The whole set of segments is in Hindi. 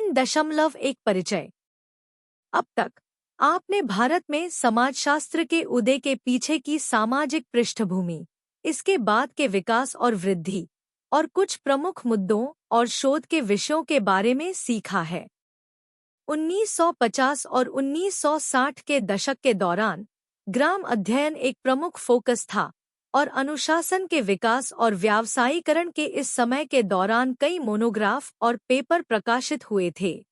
3.1 परिचय। अब तक आपने भारत में समाजशास्त्र के उदय के पीछे की सामाजिक पृष्ठभूमि, इसके बाद के विकास और वृद्धि, और कुछ प्रमुख मुद्दों और शोध के विषयों के बारे में सीखा है। 1950 और 1960 के दशक के दौरान ग्राम अध्ययन एक प्रमुख फोकस था और अनुशासन के विकास और व्यावसायीकरण के इस समय के दौरान कई मोनोग्राफ और पेपर प्रकाशित हुए थे।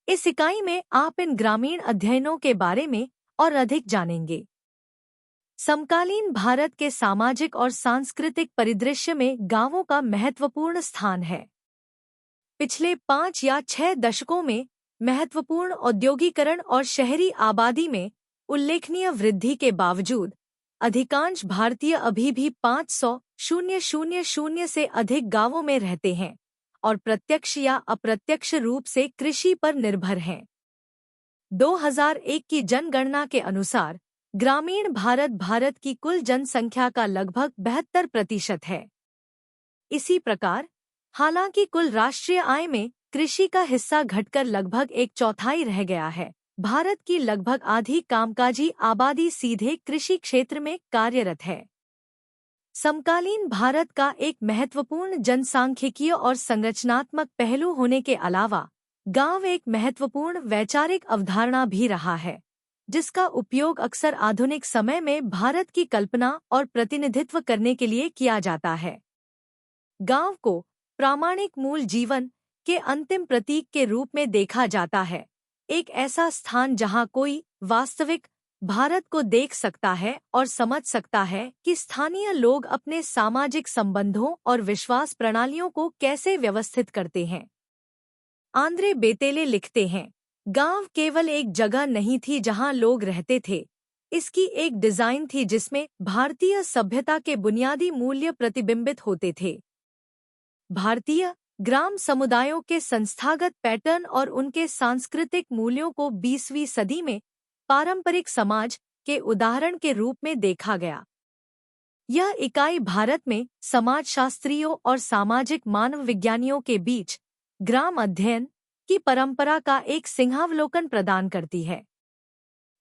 इस इकाई में आप इन ग्रामीण अध्ययनों के बारे में और अधिक जानेंगे। समकालीन भारत के सामाजिक और सांस्कृतिक परिदृश्य में गांवों का महत्वपूर्ण स्थान है। पिछले 5 या 6 दशकों में महत्वपूर्ण औद्योगिकरण और शहरी आबादी में उल्लेखनीय वृद्धि के बावजूद अधिकांश भारतीय अभी भी 500,000 से अधिक गांवों में रहते हैं और प्रत्यक्ष या अप्रत्यक्ष रूप से कृषि पर निर्भर हैं। 2001 की जनगणना के अनुसार ग्रामीण भारत की कुल जनसंख्या का लगभग 72% है। इसी प्रकार, हालांकि कुल राष्ट्रीय आय में कृषि का हिस्सा घटकर लगभग 1/4 रह गया है, भारत की लगभग आधी कामकाजी आबादी सीधे कृषि क्षेत्र में कार्यरत है। समकालीन भारत का एक महत्वपूर्ण जनसांख्यिकीय और संरचनात्मक पहलू होने के अलावा गांव एक महत्वपूर्ण वैचारिक अवधारणा भी रहा है, जिसका उपयोग अक्सर आधुनिक समय में भारत की कल्पना और प्रतिनिधित्व करने के लिए किया जाता है। गांव को प्रामाणिक मूल जीवन के अंतिम प्रतीक के रूप में देखा जाता है, एक ऐसा स्थान जहां कोई वास्तविक भारत को देख सकता है और समझ सकता है कि स्थानीय लोग अपने सामाजिक संबंधों और विश्वास प्रणालियों को कैसे व्यवस्थित करते हैं। आंद्रे बेतेले लिखते हैं, गांव केवल एक जगह नहीं थी जहां लोग रहते थे, इसकी एक डिजाइन थी जिसमें भारतीय सभ्यता के बुनियादी मूल्य प्रतिबिंबित होते थे। भारतीय ग्राम समुदायों के संस्थागत पैटर्न और उनके सांस्कृतिक मूल्यों को 20वीं सदी में पारंपरिक समाज के उदाहरण के रूप में देखा गया। यह इकाई भारत में समाजशास्त्रियों और सामाजिक मानव विज्ञानियों के बीच ग्राम अध्ययन की परंपरा का एक सिंहावलोकन प्रदान करती है।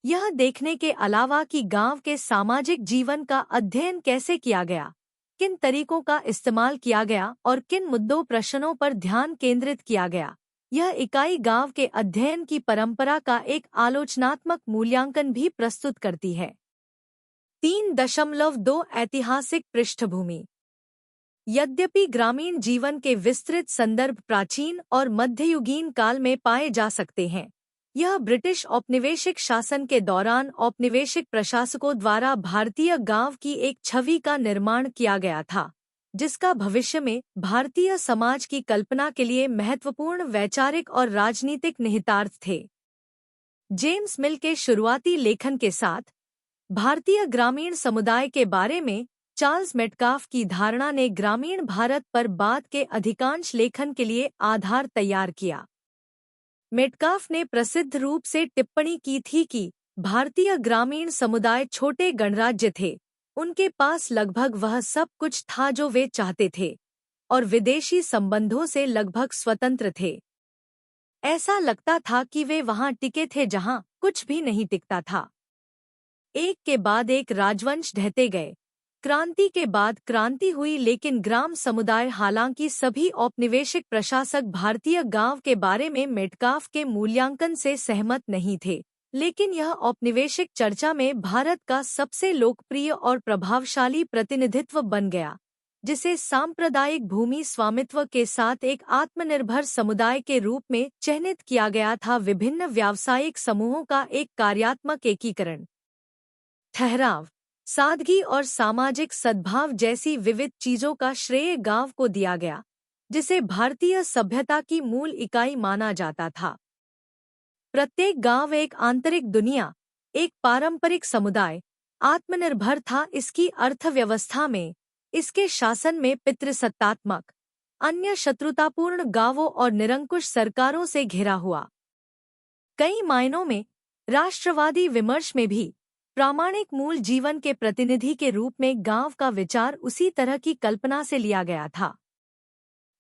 यह देखने के अलावा कि गांव के सामाजिक जीवन का अध्ययन कैसे किया गया, किन तरीकों का इस्तेमाल किया गया और किन मुद्दों प्रश्नों पर ध्यान केंद्रित किया गया, यह इकाई गांव के अध्ययन की परंपरा का एक आलोचनात्मक मूल्यांकन भी प्रस्तुत करती है। 3.2 ऐतिहासिक पृष्ठभूमि। यद्यपि ग्रामीण जीवन के विस्तृत संदर्भ प्राचीन और मध्ययुगीन काल में पाए जा सकते हैं, यह ब्रिटिश औपनिवेशिक शासन के दौरान औपनिवेशिक प्रशासकों द्वारा भारतीय गांव की एक छवि का निर्माण किया गया था, जिसका भविष्य में भारतीय समाज की कल्पना के लिए महत्वपूर्ण वैचारिक और राजनीतिक निहितार्थ थे। जेम्स मिल के शुरुआती लेखन के साथ भारतीय ग्रामीण समुदाय के बारे में चार्ल्स मेटकाफ की धारणा ने ग्रामीण भारत पर बाद के अधिकांश लेखन के लिए आधार तैयार किया। मेटकाफ ने प्रसिद्ध रूप से टिप्पणी की थी कि भारतीय ग्रामीण समुदाय छोटे गणराज्य थे, उनके पास लगभग वह सब कुछ था जो वे चाहते थे और विदेशी संबंधों से लगभग स्वतंत्र थे। ऐसा लगता था कि वे वहां टिके थे जहां कुछ भी नहीं टिकता था। एक के बाद एक राजवंश ढहते गए, क्रांति के बाद क्रांति हुई, लेकिन ग्राम समुदाय, हालांकि सभी औपनिवेशिक प्रशासक भारतीय गांव के बारे में मेटकाफ के मूल्यांकन से सहमत नहीं थे, लेकिन यह औपनिवेशिक चर्चा में भारत का सबसे लोकप्रिय और प्रभावशाली प्रतिनिधित्व बन गया, जिसे सांप्रदायिक भूमि स्वामित्व के साथ एक आत्मनिर्भर समुदाय के रूप में चिह्नित किया गया था। विभिन्न व्यावसायिक समूहों का एक कार्यात्मक एकीकरण, ठहराव, सादगी और सामाजिक सद्भाव जैसी विविध चीजों का श्रेय गांव को दिया गया, जिसे भारतीय सभ्यता की मूल इकाई माना जाता था। प्रत्येक गांव एक आंतरिक दुनिया, एक पारंपरिक समुदाय, आत्मनिर्भर था, इसकी अर्थव्यवस्था में, इसके शासन में पितृसत्तात्मक, अन्य शत्रुतापूर्ण गांवों और निरंकुश सरकारों से घिरा हुआ। कई मायनों में राष्ट्रवादी विमर्श में भी प्रामाणिक मूल जीवन के प्रतिनिधि के रूप में गांव का विचार उसी तरह की कल्पना से लिया गया था।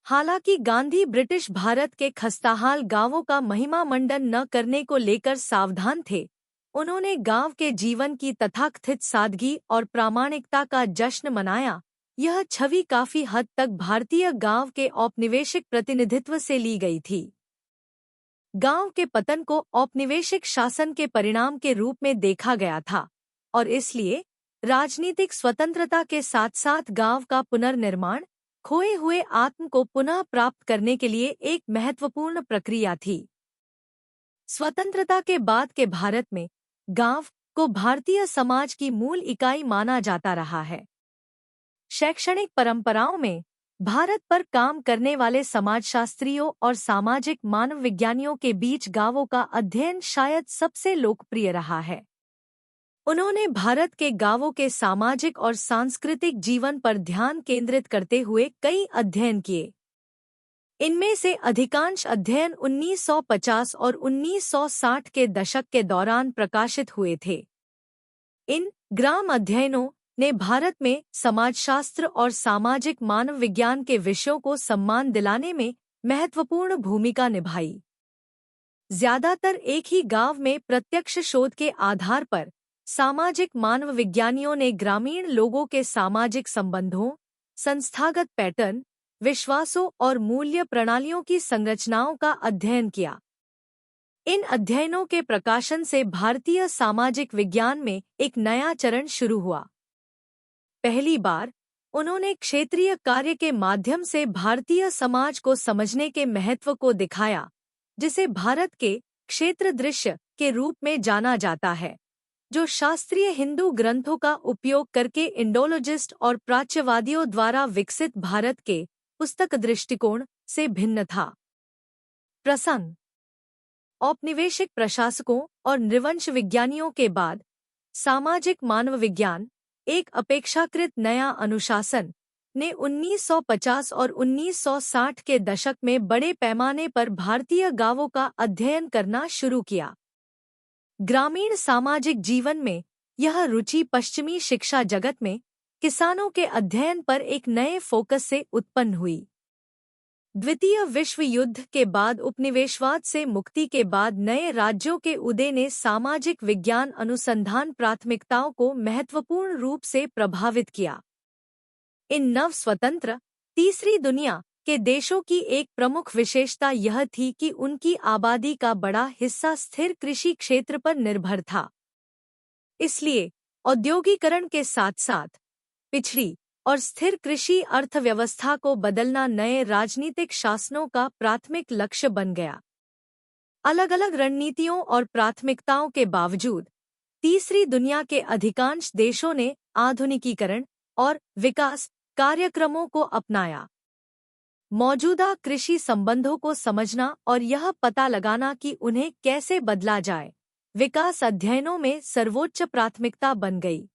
हालांकि गांधी ब्रिटिश भारत के खस्ताहाल गांवों का महिमामंडन न करने को लेकर सावधान थे। उन्होंने गांव के जीवन की तथाकथित सादगी और प्रामाणिकता का जश्न मनाया। यह छवि काफी हद तक भारतीय गांव के औपनिवेशिक प्रतिनिधित्व से ली गई थी। गांव के पतन को औपनिवेशिक शासन के परिणाम के रूप में देखा गया था और इसलिए राजनीतिक स्वतंत्रता के साथ साथ गांव का पुनर्निर्माण, खोए हुए आत्म को पुनः प्राप्त करने के लिए एक महत्वपूर्ण प्रक्रिया थी। स्वतंत्रता के बाद के भारत में गांव को भारतीय समाज की मूल इकाई माना जाता रहा है। शैक्षणिक परंपराओं में भारत पर काम करने वाले समाजशास्त्रियों और सामाजिक मानव विज्ञानियों के बीच गांवों का अध्ययन शायद सबसे लोकप्रिय रहा है। उन्होंने भारत के गांवों के सामाजिक और सांस्कृतिक जीवन पर ध्यान केंद्रित करते हुए कई अध्ययन किए। इनमें से अधिकांश अध्ययन 1950 और 1960 के दशक के दौरान प्रकाशित हुए थे। इन ग्राम अध्ययनों ने भारत में समाजशास्त्र और सामाजिक मानव विज्ञान के विषयों को सम्मान दिलाने में महत्वपूर्ण भूमिका निभाई। ज्यादातर एक ही गांव में प्रत्यक्ष शोध के आधार पर सामाजिक मानव विज्ञानियों ने ग्रामीण लोगों के सामाजिक संबंधों, संस्थागत पैटर्न, विश्वासों और मूल्य प्रणालियों की संरचनाओं का अध्ययन किया। इन अध्ययनों के प्रकाशन से भारतीय सामाजिक विज्ञान में एक नया चरण शुरू हुआ। पहली बार उन्होंने क्षेत्रीय कार्य के माध्यम से भारतीय समाज को समझने के महत्व को दिखाया, जिसे भारत के क्षेत्र दृश्य के रूप में जाना जाता है, जो शास्त्रीय हिंदू ग्रंथों का उपयोग करके इंडोलॉजिस्ट और प्राच्यवादियों द्वारा विकसित भारत के पुस्तक दृष्टिकोण से भिन्न था। प्रसंग औपनिवेशिक प्रशासकों और नृवंश विज्ञानियों के बाद सामाजिक मानव विज्ञान, एक अपेक्षाकृत नया अनुशासन, ने 1950 और 1960 के दशक में बड़े पैमाने पर भारतीय गांवों का अध्ययन करना शुरू किया। ग्रामीण सामाजिक जीवन में यह रुचि पश्चिमी शिक्षा जगत में किसानों के अध्ययन पर एक नए फोकस से उत्पन्न हुई। द्वितीय विश्व युद्ध के बाद उपनिवेशवाद से मुक्ति के बाद नए राज्यों के उदय ने सामाजिक विज्ञान अनुसंधान प्राथमिकताओं को महत्वपूर्ण रूप से प्रभावित किया। इन नव स्वतंत्र तीसरी दुनिया के देशों की एक प्रमुख विशेषता यह थी कि उनकी आबादी का बड़ा हिस्सा स्थिर कृषि क्षेत्र पर निर्भर था। इसलिए औद्योगिकरण के साथ साथ पिछड़ी और स्थिर कृषि अर्थव्यवस्था को बदलना नए राजनीतिक शासनों का प्राथमिक लक्ष्य बन गया। अलग अलग रणनीतियों और प्राथमिकताओं के बावजूद तीसरी दुनिया के अधिकांश देशों ने आधुनिकीकरण और विकास कार्यक्रमों को अपनाया। मौजूदा कृषि संबंधों को समझना और यह पता लगाना कि उन्हें कैसे बदला जाए, विकास अध्ययनों में सर्वोच्च प्राथमिकता बन गई।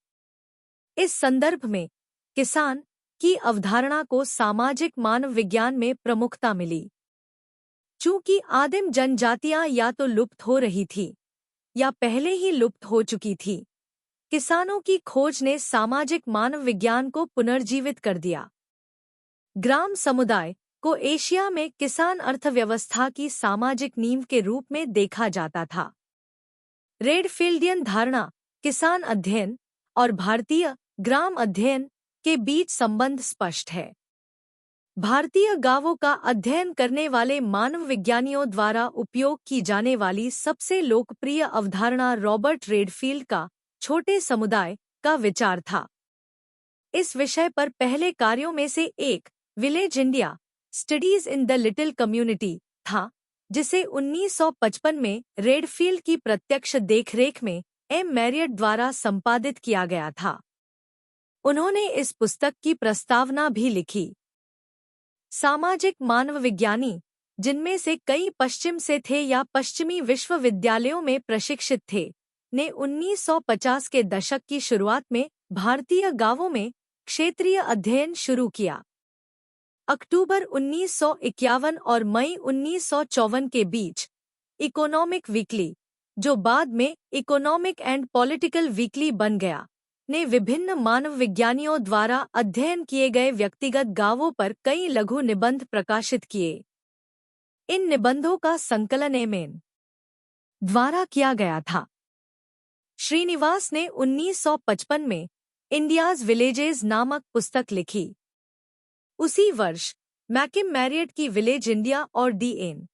इस संदर्भ में किसान की अवधारणा को सामाजिक मानव विज्ञान में प्रमुखता मिली। चूंकि आदिम जनजातियां या तो लुप्त हो रही थी या पहले ही लुप्त हो चुकी थी, किसानों की खोज ने सामाजिक मानव विज्ञान को पुनर्जीवित कर दिया। ग्राम समुदाय को एशिया में किसान अर्थव्यवस्था की सामाजिक नींव के रूप में देखा जाता था। रेडफील्डियन धारणा, किसान अध्ययन और भारतीय ग्राम अध्ययन के बीच संबंध स्पष्ट है। भारतीय गांवों का अध्ययन करने वाले मानव विज्ञानियों द्वारा उपयोग की जाने वाली सबसे लोकप्रिय अवधारणा रॉबर्ट रेडफील्ड का छोटे समुदाय का विचार था। इस विषय पर पहले कार्यों में से एक village India studies in the little community था, जिसे 1955 में रेडफील्ड की प्रत्यक्ष देखरेख में एम मैरियट द्वारा संपादित किया गया था। उन्होंने इस पुस्तक की प्रस्तावना भी लिखी। सामाजिक मानव विज्ञानी, जिनमें से कई पश्चिम से थे या पश्चिमी विश्वविद्यालयों में प्रशिक्षित थे, ने 1950 के दशक की शुरुआत में भारतीय गांवों में क्षेत्रीय अध्ययन शुरू किया। अक्टूबर 1951 और मई 1954 के बीच इकोनॉमिक वीकली, जो बाद में इकोनॉमिक एंड पॉलिटिकल वीकली बन गया, ने विभिन्न मानव विज्ञानियों द्वारा अध्ययन किए गए व्यक्तिगत गांवों पर कई लघु निबंध प्रकाशित किए। इन निबंधों का संकलन एमेन द्वारा किया गया था। श्रीनिवास ने 1955 में इंडियाज विलेजेस नामक पुस्तक लिखी। उसी वर्ष मैकिम मैरियट की विलेज इंडिया और डी.एन.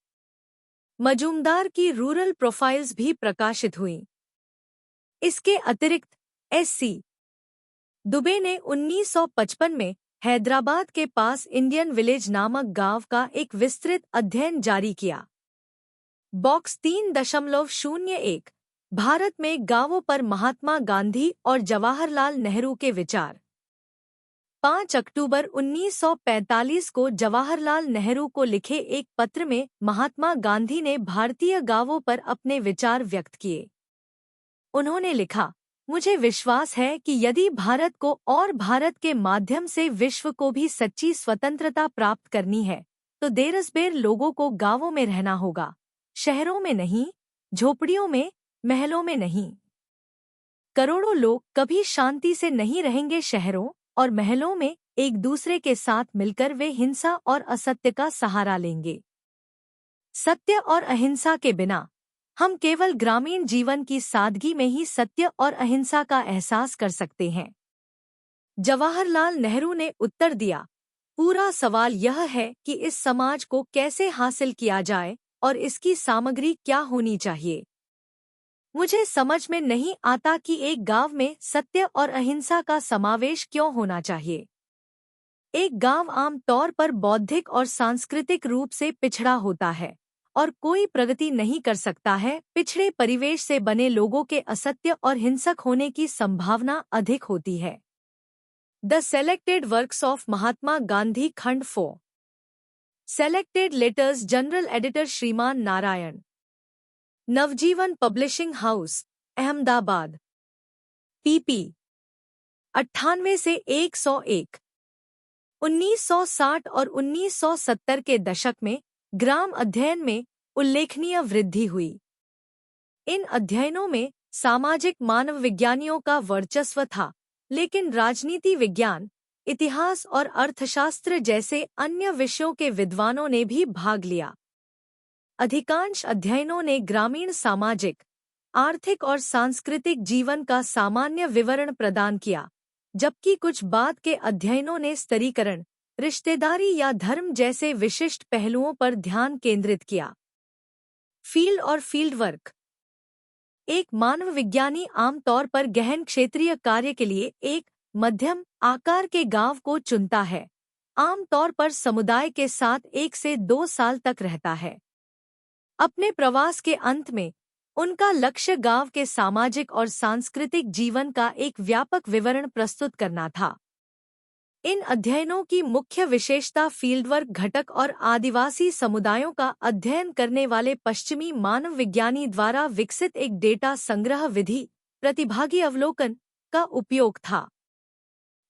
मजूमदार की रूरल प्रोफाइल्स भी प्रकाशित हुईं। इसके अतिरिक्त एस.सी. दुबे ने 1955 में हैदराबाद के पास इंडियन विलेज नामक गांव का एक विस्तृत अध्ययन जारी किया। बॉक्स 3.01 भारत में गांवों पर महात्मा गांधी और जवाहरलाल नेहरू के विचार। 5 अक्टूबर 1945 को जवाहरलाल नेहरू को लिखे एक पत्र में महात्मा गांधी ने भारतीय गांवों पर अपने विचार व्यक्त किए। उन्होंने लिखा, मुझे विश्वास है कि यदि भारत को और भारत के माध्यम से विश्व को भी सच्ची स्वतंत्रता प्राप्त करनी है तो देरसबेर लोगों को गांवों में रहना होगा, शहरों में नहीं, झोपड़ियों में, महलों में नहीं। करोड़ों लोग कभी शांति से नहीं रहेंगे। शहरों और महलों में एक दूसरे के साथ मिलकर वे हिंसा और असत्य का सहारा लेंगे। सत्य और अहिंसा के बिना हम केवल ग्रामीण जीवन की सादगी में ही सत्य और अहिंसा का एहसास कर सकते हैं। जवाहरलाल नेहरू ने उत्तर दिया, पूरा सवाल यह है कि इस समाज को कैसे हासिल किया जाए और इसकी सामग्री क्या होनी चाहिए। मुझे समझ में नहीं आता कि एक गांव में सत्य और अहिंसा का समावेश क्यों होना चाहिए। एक गांव आम तौर पर बौद्धिक और सांस्कृतिक रूप से पिछड़ा होता है और कोई प्रगति नहीं कर सकता है। पिछड़े परिवेश से बने लोगों के असत्य और हिंसक होने की संभावना अधिक होती है। The selected works of Mahatma Gandhi खंड 4 सेलेक्टेड लेटर्स जनरल एडिटर श्रीमान नारायण, नवजीवन पब्लिशिंग हाउस, अहमदाबाद, pp 98 से 101। 1960 और 1970 के दशक में ग्राम अध्ययन में उल्लेखनीय वृद्धि हुई। इन अध्ययनों में सामाजिक मानव विज्ञानियों का वर्चस्व था, लेकिन राजनीति विज्ञान, इतिहास और अर्थशास्त्र जैसे अन्य विषयों के विद्वानों ने भी भाग लिया। अधिकांश अध्ययनों ने ग्रामीण सामाजिक, आर्थिक और सांस्कृतिक जीवन का सामान्य विवरण प्रदान किया, जबकि कुछ बाद के अध्ययनों ने स्तरीकरण, रिश्तेदारी या धर्म जैसे विशिष्ट पहलुओं पर ध्यान केंद्रित किया। फील्ड और फील्ड वर्क। एक मानव विज्ञानी आमतौर पर गहन क्षेत्रीय कार्य के लिए एक मध्यम आकार के गांव को चुनता है, आमतौर पर समुदाय के साथ 1 से 2 साल तक रहता है। अपने प्रवास के अंत में उनका लक्ष्य गांव के सामाजिक और सांस्कृतिक जीवन का एक व्यापक विवरण प्रस्तुत करना था। इन अध्ययनों की मुख्य विशेषता फील्डवर्क घटक और आदिवासी समुदायों का अध्ययन करने वाले पश्चिमी मानव विज्ञानी द्वारा विकसित एक डेटा संग्रह विधि, प्रतिभागी अवलोकन, का उपयोग था।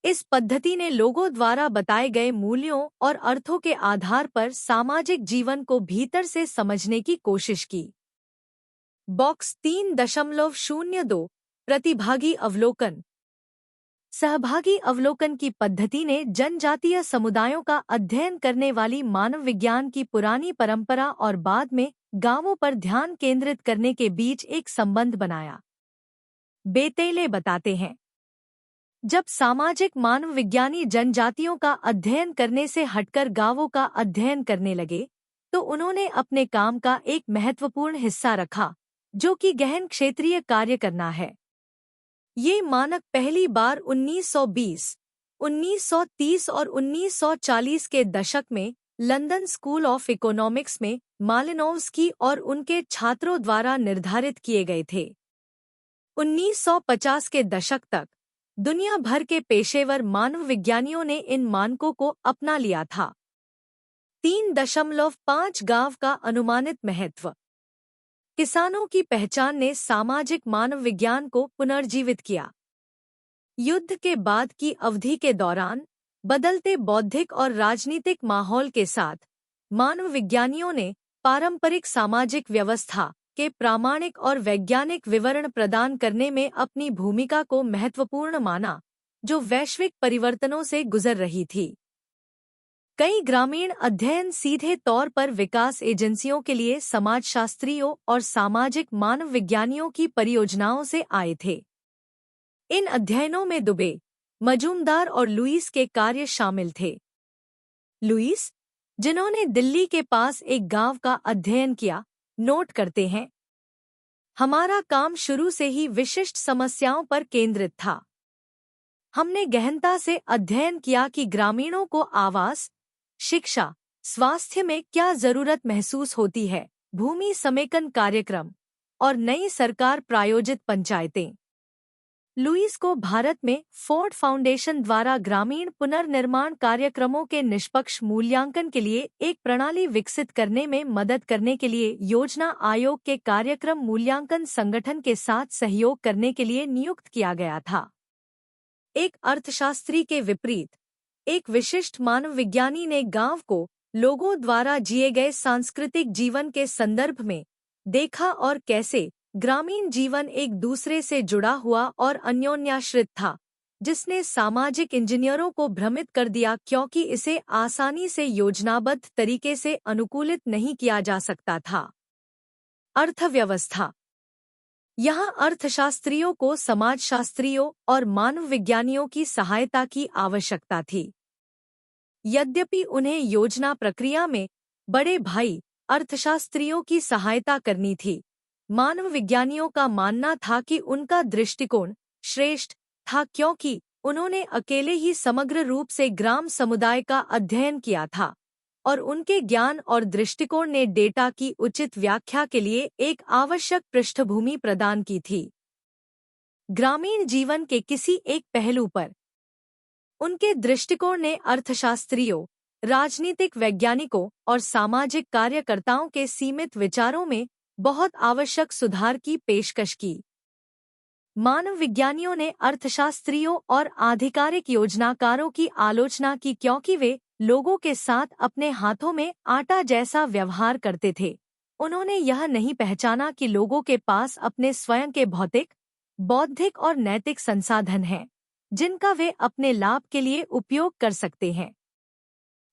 इस पद्धति ने लोगों द्वारा बताए गए मूल्यों और अर्थों के आधार पर सामाजिक जीवन को भीतर से समझने की कोशिश की। बॉक्स 3.02 प्रतिभागी अवलोकन। सहभागी अवलोकन की पद्धति ने जनजातीय समुदायों का अध्ययन करने वाली मानव विज्ञान की पुरानी परंपरा और बाद में गांवों पर ध्यान केंद्रित करने के बीच एक संबंध बनाया। बेतेले बताते हैं, जब सामाजिक मानव विज्ञानी जनजातियों का अध्ययन करने से हटकर गांवों का अध्ययन करने लगे, तो उन्होंने अपने काम का एक महत्वपूर्ण हिस्सा रखा, जो कि गहन क्षेत्रीय कार्य करना है। ये मानक पहली बार 1920, 1930 और 1940 के दशक में लंदन स्कूल ऑफ इकोनॉमिक्स में मालिनोव्स्की और उनके छात्रों द्वारा निर्धारित किए गए थे। 1950 के दशक तक दुनिया भर के पेशेवर मानव विज्ञानियों ने इन मानकों को अपना लिया था। 3.5 गांव का अनुमानित महत्व। किसानों की पहचान ने सामाजिक मानव विज्ञान को पुनर्जीवित किया। युद्ध के बाद की अवधि के दौरान बदलते बौद्धिक और राजनीतिक माहौल के साथ मानव विज्ञानियों ने पारंपरिक सामाजिक व्यवस्था के प्रामाणिक और वैज्ञानिक विवरण प्रदान करने में अपनी भूमिका को महत्वपूर्ण माना, जो वैश्विक परिवर्तनों से गुजर रही थी। कई ग्रामीण अध्ययन सीधे तौर पर विकास एजेंसियों के लिए समाजशास्त्रियों और सामाजिक मानव विज्ञानियों की परियोजनाओं से आए थे। इन अध्ययनों में दुबे, मजूमदार और लुईस के कार्य शामिल थे। लुईस, जिन्होंने दिल्ली के पास एक गांव का अध्ययन किया, नोट करते हैं, हमारा काम शुरू से ही विशिष्ट समस्याओं पर केंद्रित था। हमने गहनता से अध्ययन किया कि ग्रामीणों को आवास, शिक्षा, स्वास्थ्य में क्या जरूरत महसूस होती है, भूमि समेकन कार्यक्रम और नई सरकार प्रायोजित पंचायतें। लुईस को भारत में फोर्ड फाउंडेशन द्वारा ग्रामीण पुनर्निर्माण कार्यक्रमों के निष्पक्ष मूल्यांकन के लिए एक प्रणाली विकसित करने में मदद करने के लिए योजना आयोग के कार्यक्रम मूल्यांकन संगठन के साथ सहयोग करने के लिए नियुक्त किया गया था। एक अर्थशास्त्री के विपरीत, एक विशिष्ट मानव विज्ञानी ने गांव को लोगों द्वारा जिए गए सांस्कृतिक जीवन के संदर्भ में देखा और कैसे ग्रामीण जीवन एक दूसरे से जुड़ा हुआ और अन्योन्याश्रित था, जिसने सामाजिक इंजीनियरों को भ्रमित कर दिया क्योंकि इसे आसानी से योजनाबद्ध तरीके से अनुकूलित नहीं किया जा सकता था। अर्थव्यवस्था। यहाँ अर्थशास्त्रियों को समाजशास्त्रियों और मानव विज्ञानियों की सहायता की आवश्यकता थी। यद्यपि उन्हें योजना प्रक्रिया में बड़े भाई अर्थशास्त्रियों की सहायता करनी थी, मानव विज्ञानियों का मानना था कि उनका दृष्टिकोण श्रेष्ठ था क्योंकि उन्होंने अकेले ही समग्र रूप से ग्राम समुदाय का अध्ययन किया था और उनके ज्ञान और दृष्टिकोण ने डेटा की उचित व्याख्या के लिए एक आवश्यक पृष्ठभूमि प्रदान की थी। ग्रामीण जीवन के किसी एक पहलू पर उनके दृष्टिकोण ने अर्थशास्त्रियों, राजनीतिक वैज्ञानिकों और सामाजिक कार्यकर्ताओं के सीमित विचारों में बहुत आवश्यक सुधार की पेशकश की। मानव विज्ञानियों ने अर्थशास्त्रियों और आधिकारिक योजनाकारों की आलोचना की क्योंकि वे लोगों के साथ अपने हाथों में आटा जैसा व्यवहार करते थे। उन्होंने यह नहीं पहचाना कि लोगों के पास अपने स्वयं के भौतिक, बौद्धिक और नैतिक संसाधन हैं, जिनका वे अपने लाभ के लिए उपयोग कर सकते हैं।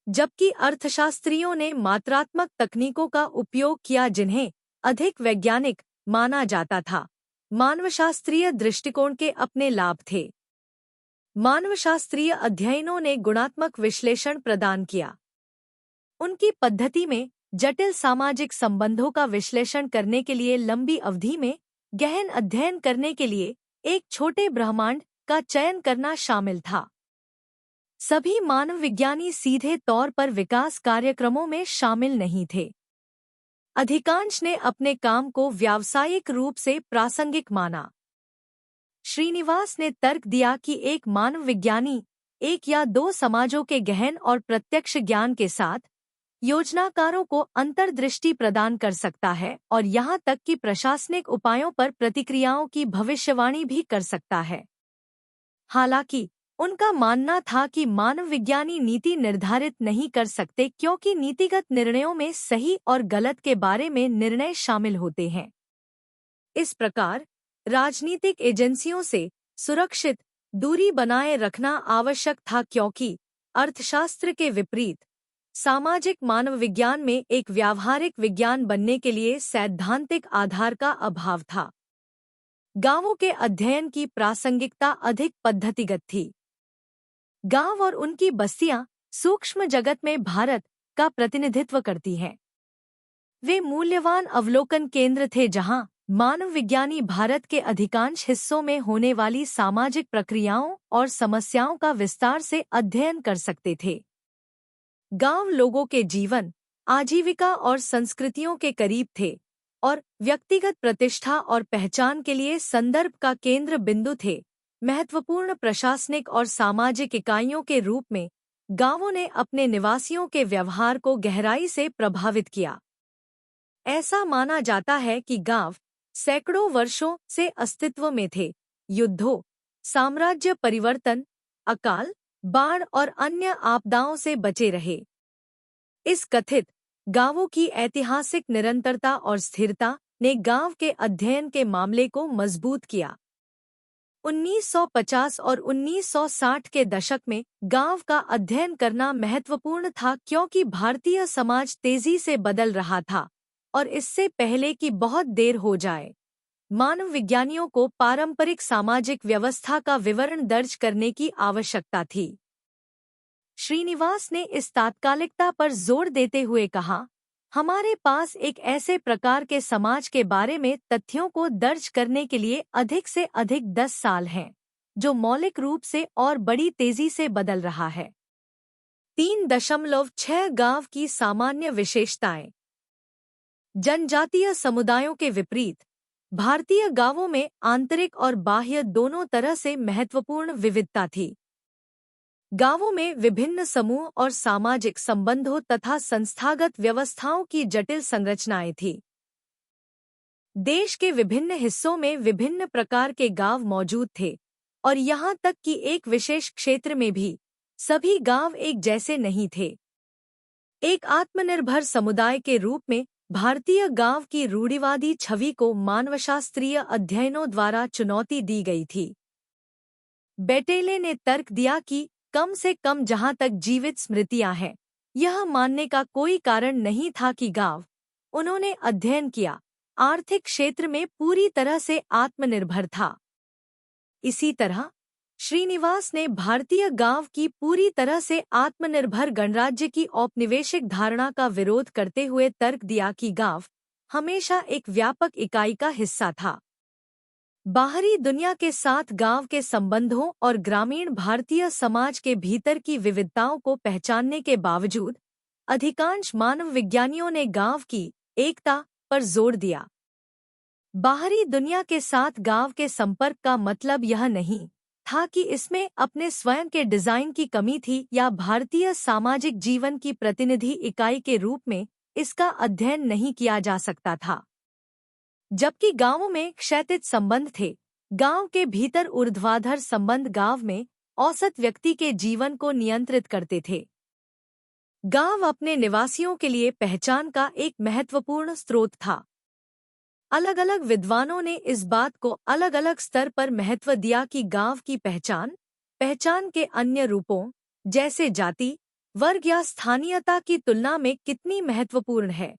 जबकि अर्थशास्त्रियों ने मात्रात्मक तकनीकों का उपयोग किया जिन्हें अधिक वैज्ञानिक माना जाता था, मानवशास्त्रीय दृष्टिकोण के अपने लाभ थे। मानवशास्त्रीय अध्ययनों ने गुणात्मक विश्लेषण प्रदान किया। उनकी पद्धति में जटिल सामाजिक संबंधों का विश्लेषण करने के लिए लंबी अवधि में गहन अध्ययन करने के लिए एक छोटे ब्रह्मांड का चयन करना शामिल था। सभी मानव विज्ञानी सीधे तौर पर विकास कार्यक्रमों में शामिल नहीं थे। अधिकांश ने अपने काम को व्यावसायिक रूप से प्रासंगिक माना। श्रीनिवास ने तर्क दिया कि एक मानव विज्ञानी एक या दो समाजों के गहन और प्रत्यक्ष ज्ञान के साथ योजनाकारों को अंतर्दृष्टि प्रदान कर सकता है और यहाँ तक कि प्रशासनिक उपायों पर प्रतिक्रियाओं की भविष्यवाणी भी कर सकता है। हालांकि उनका मानना था कि मानव विज्ञानी नीति निर्धारित नहीं कर सकते क्योंकि नीतिगत निर्णयों में सही और गलत के बारे में निर्णय शामिल होते हैं। इस प्रकार राजनीतिक एजेंसियों से सुरक्षित दूरी बनाए रखना आवश्यक था क्योंकि अर्थशास्त्र के विपरीत सामाजिक मानव विज्ञान में एक व्यावहारिक विज्ञान बनने के लिए सैद्धांतिक आधार का अभाव था। गांवों के अध्ययन की प्रासंगिकता अधिक पद्धतिगत थी। गांव और उनकी बस्तियां सूक्ष्म जगत में भारत का प्रतिनिधित्व करती हैं। वे मूल्यवान अवलोकन केंद्र थे जहां मानव विज्ञानी भारत के अधिकांश हिस्सों में होने वाली सामाजिक प्रक्रियाओं और समस्याओं का विस्तार से अध्ययन कर सकते थे। गांव लोगों के जीवन, आजीविका और संस्कृतियों के करीब थे और व्यक्तिगत प्रतिष्ठा और पहचान के लिए संदर्भ का केंद्र बिंदु थे। महत्वपूर्ण प्रशासनिक और सामाजिक इकाइयों के रूप में गांवों ने अपने निवासियों के व्यवहार को गहराई से प्रभावित किया। ऐसा माना जाता है कि गांव सैकड़ों वर्षों से अस्तित्व में थे, युद्धों, साम्राज्य परिवर्तन, अकाल, बाढ़ और अन्य आपदाओं से बचे रहे। इस कथित गांवों की ऐतिहासिक निरंतरता और स्थिरता ने गांव के अध्ययन के मामले को मजबूत किया। 1950 और 1960 के दशक में गांव का अध्ययन करना महत्वपूर्ण था क्योंकि भारतीय समाज तेजी से बदल रहा था और इससे पहले कि बहुत देर हो जाए, मानव विज्ञानियों को पारंपरिक सामाजिक व्यवस्था का विवरण दर्ज करने की आवश्यकता थी। श्रीनिवास ने इस तात्कालिकता पर जोर देते हुए कहा, हमारे पास एक ऐसे प्रकार के समाज के बारे में तथ्यों को दर्ज करने के लिए अधिक से अधिक 10 साल हैं, जो मौलिक रूप से और बड़ी तेजी से बदल रहा है। 3.6 गांव की सामान्य विशेषताएं। जनजातीय समुदायों के विपरीत भारतीय गांवों में आंतरिक और बाह्य दोनों तरह से महत्वपूर्ण विविधता थी। गांवों में विभिन्न समूह और सामाजिक संबंधों तथा संस्थागत व्यवस्थाओं की जटिल संरचनाएं थी। देश के विभिन्न हिस्सों में विभिन्न प्रकार के गांव मौजूद थे और यहां तक कि एक विशेष क्षेत्र में भी सभी गांव एक जैसे नहीं थे। एक आत्मनिर्भर समुदाय के रूप में भारतीय गांव की रूढ़िवादी छवि को मानवशास्त्रीय अध्ययनों द्वारा चुनौती दी गई थी। बेटेले ने तर्क दिया कि कम से कम जहां तक जीवित स्मृतियां हैं, यह मानने का कोई कारण नहीं था कि गांव, उन्होंने अध्ययन किया, आर्थिक क्षेत्र में पूरी तरह से आत्मनिर्भर था। इसी तरह श्रीनिवास ने भारतीय गांव की पूरी तरह से आत्मनिर्भर गणराज्य की औपनिवेशिक धारणा का विरोध करते हुए तर्क दिया कि गांव हमेशा एक व्यापक इकाई का हिस्सा था। बाहरी दुनिया के साथ गांव के संबंधों और ग्रामीण भारतीय समाज के भीतर की विविधताओं को पहचानने के बावजूद अधिकांश मानव विज्ञानियों ने गांव की एकता पर जोर दिया। बाहरी दुनिया के साथ गांव के संपर्क का मतलब यह नहीं था कि इसमें अपने स्वयं के डिजाइन की कमी थी या भारतीय सामाजिक जीवन की प्रतिनिधि इकाई के रूप में इसका अध्ययन नहीं किया जा सकता था। जबकि गांवों में क्षैतिज संबंध थे, गांव के भीतर ऊर्ध्वाधर संबंध गांव में औसत व्यक्ति के जीवन को नियंत्रित करते थे। गांव अपने निवासियों के लिए पहचान का एक महत्वपूर्ण स्रोत था। अलग अलग विद्वानों ने इस बात को अलग अलग स्तर पर महत्व दिया कि गांव की पहचान के अन्य रूपों जैसे जाति, वर्ग या स्थानीयता की तुलना में कितनी महत्वपूर्ण है।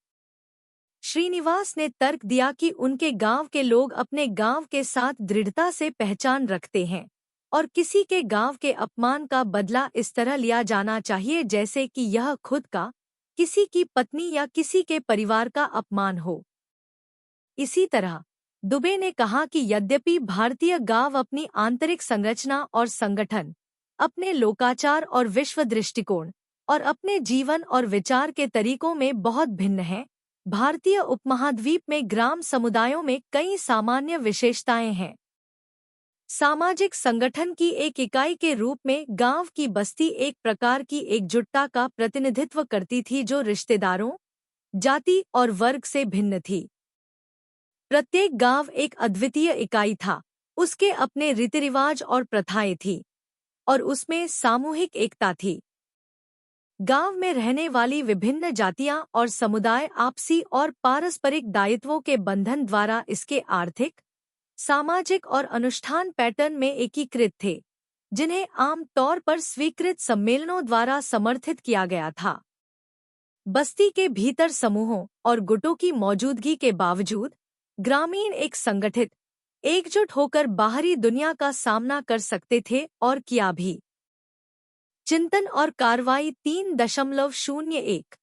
श्रीनिवास ने तर्क दिया कि उनके गांव के लोग अपने गांव के साथ दृढ़ता से पहचान रखते हैं और किसी के गांव के अपमान का बदला इस तरह लिया जाना चाहिए जैसे कि यह खुद का, किसी की पत्नी या किसी के परिवार का अपमान हो। इसी तरह दुबे ने कहा कि यद्यपि भारतीय गांव अपनी आंतरिक संरचना और संगठन, अपने लोकाचार और विश्व दृष्टिकोण और अपने जीवन और विचार के तरीकों में बहुत भिन्न हैं, भारतीय उपमहाद्वीप में ग्राम समुदायों में कई सामान्य विशेषताएं हैं। सामाजिक संगठन की एक इकाई के रूप में गांव की बस्ती एक प्रकार की एकजुटता का प्रतिनिधित्व करती थी जो रिश्तेदारों, जाति और वर्ग से भिन्न थी। प्रत्येक गांव एक अद्वितीय इकाई था, उसके अपने रीति रिवाज और प्रथाएं थीं, और उसमें सामूहिक एकता थी। गांव में रहने वाली विभिन्न जातियां और समुदाय आपसी और पारस्परिक दायित्वों के बंधन द्वारा इसके आर्थिक, सामाजिक और अनुष्ठान पैटर्न में एकीकृत थे, जिन्हें आम तौर पर स्वीकृत सम्मेलनों द्वारा समर्थित किया गया था। बस्ती के भीतर समूहों और गुटों की मौजूदगी के बावजूद ग्रामीण एक संगठित, एकजुट होकर बाहरी दुनिया का सामना कर सकते थे और किया भी। चिंतन और कार्रवाई 3.01।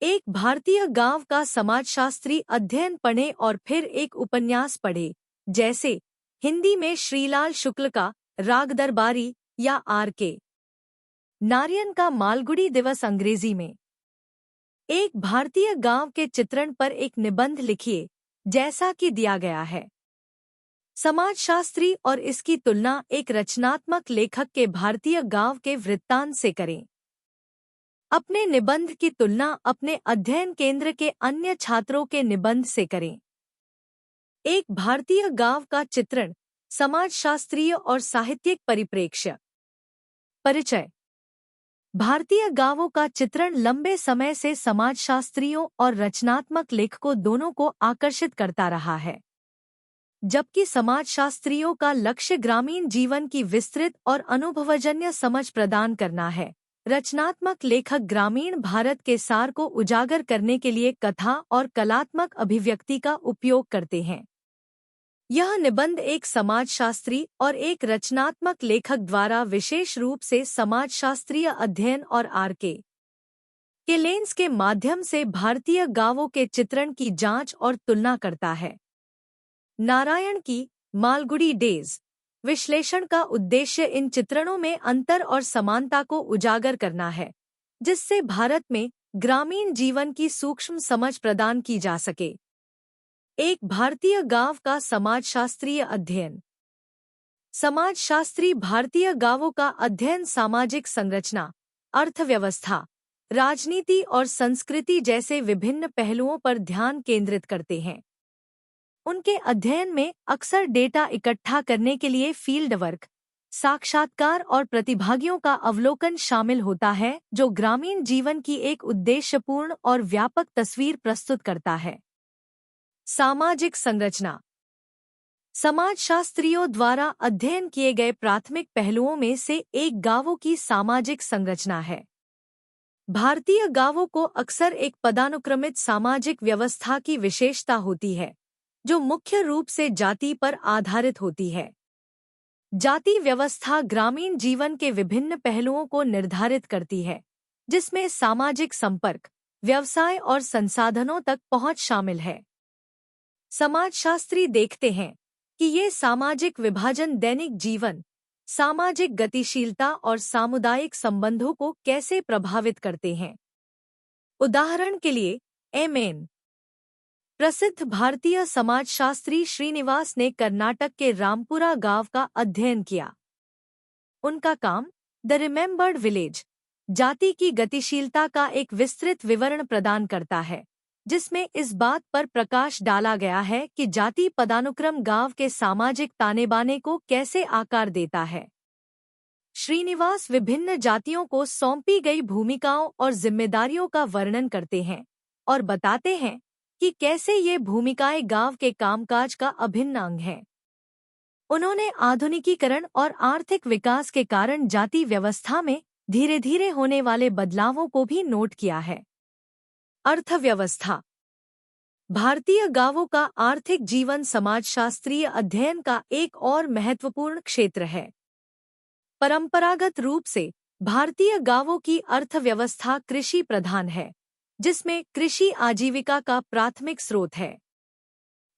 एक भारतीय गांव का समाजशास्त्री अध्ययन पढ़ें और फिर एक उपन्यास पढ़ें, जैसे हिंदी में श्रीलाल शुक्ल का राग दरबारी या आर.के. नारायण का मालगुडी दिवस अंग्रेजी में। एक भारतीय गांव के चित्रण पर एक निबंध लिखिए, जैसा कि दिया गया है। समाजशास्त्री और इसकी तुलना एक रचनात्मक लेखक के भारतीय गांव के वृत्तांत से करें। अपने निबंध की तुलना अपने अध्ययन केंद्र के अन्य छात्रों के निबंध से करें। एक भारतीय गांव का चित्रण, समाजशास्त्रीय और साहित्यिक परिप्रेक्ष्य। परिचय। भारतीय गांवों का चित्रण लंबे समय से समाजशास्त्रियों और रचनात्मक लेखकों दोनों को आकर्षित करता रहा है। जबकि समाजशास्त्रियों का लक्ष्य ग्रामीण जीवन की विस्तृत और अनुभवजन्य समझ प्रदान करना है, रचनात्मक लेखक ग्रामीण भारत के सार को उजागर करने के लिए कथा और कलात्मक अभिव्यक्ति का उपयोग करते हैं। यह निबंध एक समाजशास्त्री और एक रचनात्मक लेखक द्वारा विशेष रूप से समाजशास्त्रीय अध्ययन और के लेंस के माध्यम से भारतीय गांवों के चित्रण की जांच और तुलना करता है। नारायण की मालगुडी डेज विश्लेषण का उद्देश्य इन चित्रणों में अंतर और समानता को उजागर करना है, जिससे भारत में ग्रामीण जीवन की सूक्ष्म समझ प्रदान की जा सके। एक भारतीय गांव का समाजशास्त्रीय अध्ययन। समाजशास्त्री भारतीय गांवों का अध्ययन सामाजिक संरचना, अर्थव्यवस्था, राजनीति और संस्कृति जैसे विभिन्न पहलुओं पर ध्यान केंद्रित करते हैं। उनके अध्ययन में अक्सर डेटा इकट्ठा करने के लिए फील्ड वर्क, साक्षात्कार और प्रतिभागियों का अवलोकन शामिल होता है, जो ग्रामीण जीवन की एक उद्देश्यपूर्ण और व्यापक तस्वीर प्रस्तुत करता है। सामाजिक संरचना। समाजशास्त्रियों द्वारा अध्ययन किए गए प्राथमिक पहलुओं में से एक गांवों की सामाजिक संरचना है। भारतीय गांवों को अक्सर एक पदानुक्रमित सामाजिक व्यवस्था की विशेषता होती है, जो मुख्य रूप से जाति पर आधारित होती है। जाति व्यवस्था ग्रामीण जीवन के विभिन्न पहलुओं को निर्धारित करती है, जिसमें सामाजिक संपर्क, व्यवसाय और संसाधनों तक पहुंच शामिल है। समाजशास्त्री देखते हैं कि ये सामाजिक विभाजन दैनिक जीवन, सामाजिक गतिशीलता और सामुदायिक संबंधों को कैसे प्रभावित करते हैं। उदाहरण के लिए, एम.एन. प्रसिद्ध भारतीय समाजशास्त्री श्रीनिवास ने कर्नाटक के रामपुरा गांव का अध्ययन किया। उनका काम द रिमेम्बर्ड विलेज जाति की गतिशीलता का एक विस्तृत विवरण प्रदान करता है, जिसमें इस बात पर प्रकाश डाला गया है कि जाति पदानुक्रम गांव के सामाजिक ताने-बाने को कैसे आकार देता है। श्रीनिवास विभिन्न जातियों को सौंपी गई भूमिकाओं और जिम्मेदारियों का वर्णन करते हैं और बताते हैं कि कैसे ये भूमिकाएं गांव के कामकाज का अभिन्न अंग हैं। उन्होंने आधुनिकीकरण और आर्थिक विकास के कारण जाति व्यवस्था में धीरे धीरे होने वाले बदलावों को भी नोट किया है। अर्थव्यवस्था। भारतीय गांवों का आर्थिक जीवन समाजशास्त्रीय अध्ययन का एक और महत्वपूर्ण क्षेत्र है। परंपरागत रूप से भारतीय गांवों की अर्थव्यवस्था कृषि प्रधान है, जिसमें कृषि आजीविका का प्राथमिक स्रोत है।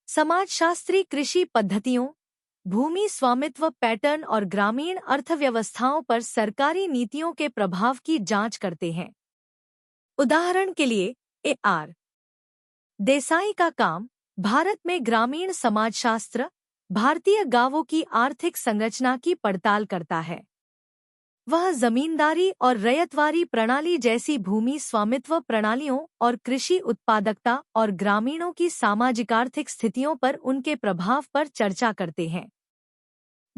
समाजशास्त्री कृषि पद्धतियों, भूमि स्वामित्व पैटर्न और ग्रामीण अर्थव्यवस्थाओं पर सरकारी नीतियों के प्रभाव की जांच करते हैं। उदाहरण के लिए, ए.आर. देसाई का काम भारत में ग्रामीण समाजशास्त्र, भारतीय गांवों की आर्थिक संरचना की पड़ताल करता है। वह जमींदारी और रैयतवारी प्रणाली जैसी भूमि स्वामित्व प्रणालियों और कृषि उत्पादकता और ग्रामीणों की सामाजिक-आर्थिक स्थितियों पर उनके प्रभाव पर चर्चा करते हैं।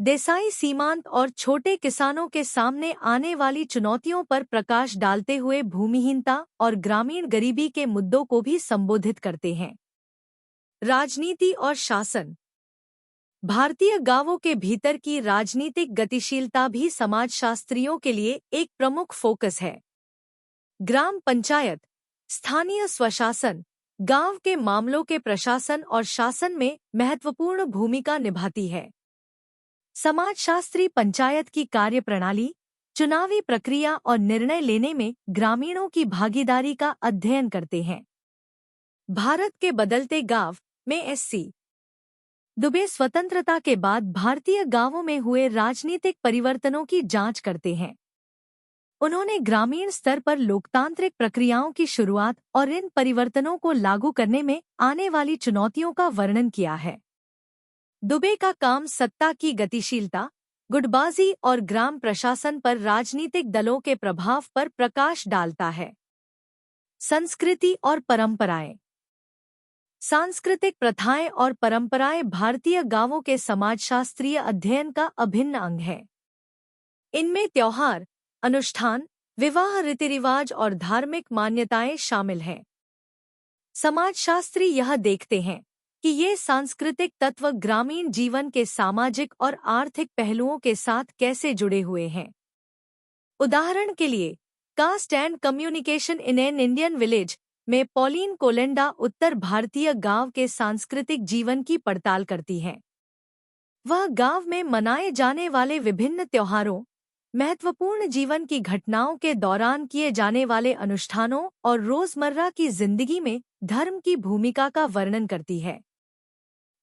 देसाई सीमांत और छोटे किसानों के सामने आने वाली चुनौतियों पर प्रकाश डालते हुए भूमिहीनता और ग्रामीण गरीबी के मुद्दों को भी संबोधित करते हैं। राजनीति और शासन। भारतीय गांवों के भीतर की राजनीतिक गतिशीलता भी समाजशास्त्रियों के लिए एक प्रमुख फोकस है। ग्राम पंचायत, स्थानीय स्वशासन, गांव के मामलों के प्रशासन और शासन में महत्वपूर्ण भूमिका निभाती है। समाजशास्त्री पंचायत की कार्यप्रणाली, चुनावी प्रक्रिया और निर्णय लेने में ग्रामीणों की भागीदारी का अध्ययन करते हैं। भारत के बदलते गांव में एस.सी. दुबे स्वतंत्रता के बाद भारतीय गांवों में हुए राजनीतिक परिवर्तनों की जांच करते हैं। उन्होंने ग्रामीण स्तर पर लोकतांत्रिक प्रक्रियाओं की शुरुआत और इन परिवर्तनों को लागू करने में आने वाली चुनौतियों का वर्णन किया है। दुबे का काम सत्ता की गतिशीलता, गुटबाजी और ग्राम प्रशासन पर राजनीतिक दलों के प्रभाव पर प्रकाश डालता है। संस्कृति और परंपराएं। सांस्कृतिक प्रथाएं और परंपराएं भारतीय गांवों के समाजशास्त्रीय अध्ययन का अभिन्न अंग है। इनमें त्योहार, अनुष्ठान, विवाह रीति-रिवाज और धार्मिक मान्यताएं शामिल हैं। समाजशास्त्री यह देखते हैं कि ये सांस्कृतिक तत्व ग्रामीण जीवन के सामाजिक और आर्थिक पहलुओं के साथ कैसे जुड़े हुए हैं। उदाहरण के लिए, caste and communication in an Indian village में पॉलिन कोलेंडा उत्तर भारतीय गांव के सांस्कृतिक जीवन की पड़ताल करती हैं। वह गांव में मनाए जाने वाले विभिन्न त्योहारों, महत्वपूर्ण जीवन की घटनाओं के दौरान किए जाने वाले अनुष्ठानों और रोजमर्रा की जिंदगी में धर्म की भूमिका का वर्णन करती है।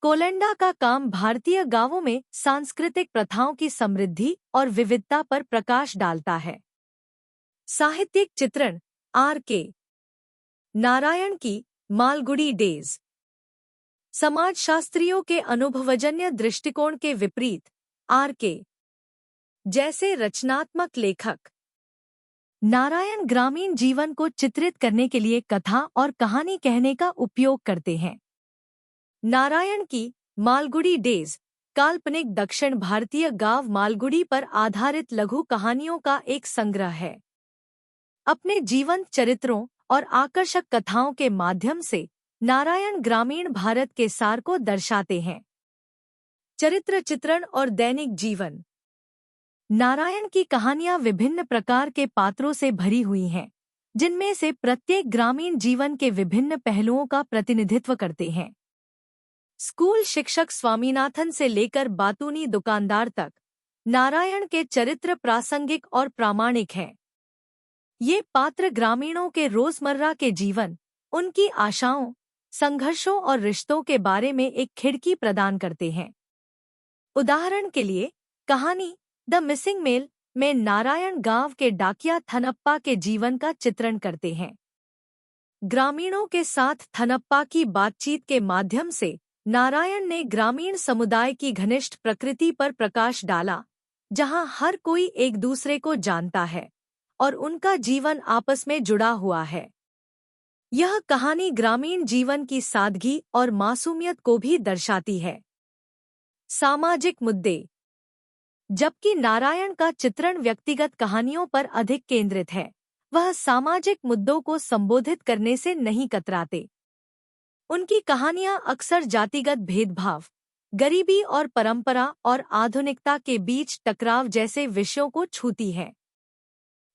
कोलेंडा का काम भारतीय गांवों में सांस्कृतिक प्रथाओं की समृद्धि और विविधता पर प्रकाश डालता है। साहित्यिक चित्रण R.K. नारायण की मालगुडी डेज। समाजशास्त्रियों के अनुभवजन्य दृष्टिकोण के विपरीत R.K. जैसे रचनात्मक लेखक नारायण ग्रामीण जीवन को चित्रित करने के लिए कथा और कहानी कहने का उपयोग करते हैं। नारायण की मालगुडी डेज काल्पनिक दक्षिण भारतीय गांव मालगुडी पर आधारित लघु कहानियों का एक संग्रह है। अपने जीवंत चरित्रों और आकर्षक कथाओं के माध्यम से नारायण ग्रामीण भारत के सार को दर्शाते हैं। चरित्र चित्रण और दैनिक जीवन। नारायण की कहानियां विभिन्न प्रकार के पात्रों से भरी हुई हैं, जिनमें से प्रत्येक ग्रामीण जीवन के विभिन्न पहलुओं का प्रतिनिधित्व करते हैं। स्कूल शिक्षक स्वामीनाथन से लेकर बातूनी दुकानदार तक नारायण के चरित्र प्रासंगिक और प्रामाणिक हैं। ये पात्र ग्रामीणों के रोजमर्रा के जीवन, उनकी आशाओं, संघर्षों और रिश्तों के बारे में एक खिड़की प्रदान करते हैं। उदाहरण के लिए, कहानी द मिसिंग मेल में नारायण गांव के डाकिया थनप्पा के जीवन का चित्रण करते हैं। ग्रामीणों के साथ थनप्पा की बातचीत के माध्यम से नारायण ने ग्रामीण समुदाय की घनिष्ठ प्रकृति पर प्रकाश डाला, जहां हर कोई एक दूसरे को जानता है और उनका जीवन आपस में जुड़ा हुआ है। यह कहानी ग्रामीण जीवन की सादगी और मासूमियत को भी दर्शाती है। सामाजिक मुद्दे। जबकि नारायण का चित्रण व्यक्तिगत कहानियों पर अधिक केंद्रित है, वह सामाजिक मुद्दों को संबोधित करने से नहीं कतराते। उनकी कहानियां अक्सर जातिगत भेदभाव, गरीबी और परंपरा और आधुनिकता के बीच टकराव जैसे विषयों को छूती हैं।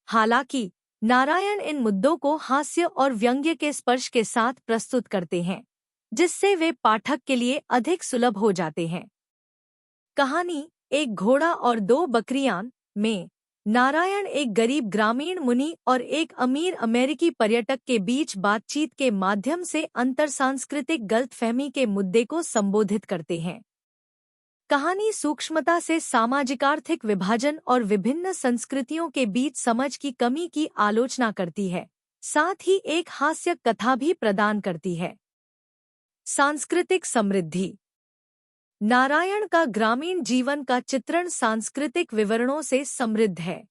हालांकि नारायण इन मुद्दों को हास्य और व्यंग्य के स्पर्श के साथ प्रस्तुत करते हैं, जिससे वे पाठक के लिए अधिक सुलभ हो जाते हैं। कहानी एक घोड़ा और दो बकरियां में नारायण एक गरीब ग्रामीण मुनि और एक अमीर अमेरिकी पर्यटक के बीच बातचीत के माध्यम से अंतरसांस्कृतिक गलतफहमी के मुद्दे को संबोधित करते हैं। कहानी सूक्ष्मता से सामाजिक-आर्थिक विभाजन और विभिन्न संस्कृतियों के बीच समझ की कमी की आलोचना करती है, साथ ही एक हास्य कथा भी प्रदान करती है। सांस्कृतिक समृद्धि। नारायण का ग्रामीण जीवन का चित्रण सांस्कृतिक विवरणों से समृद्ध है।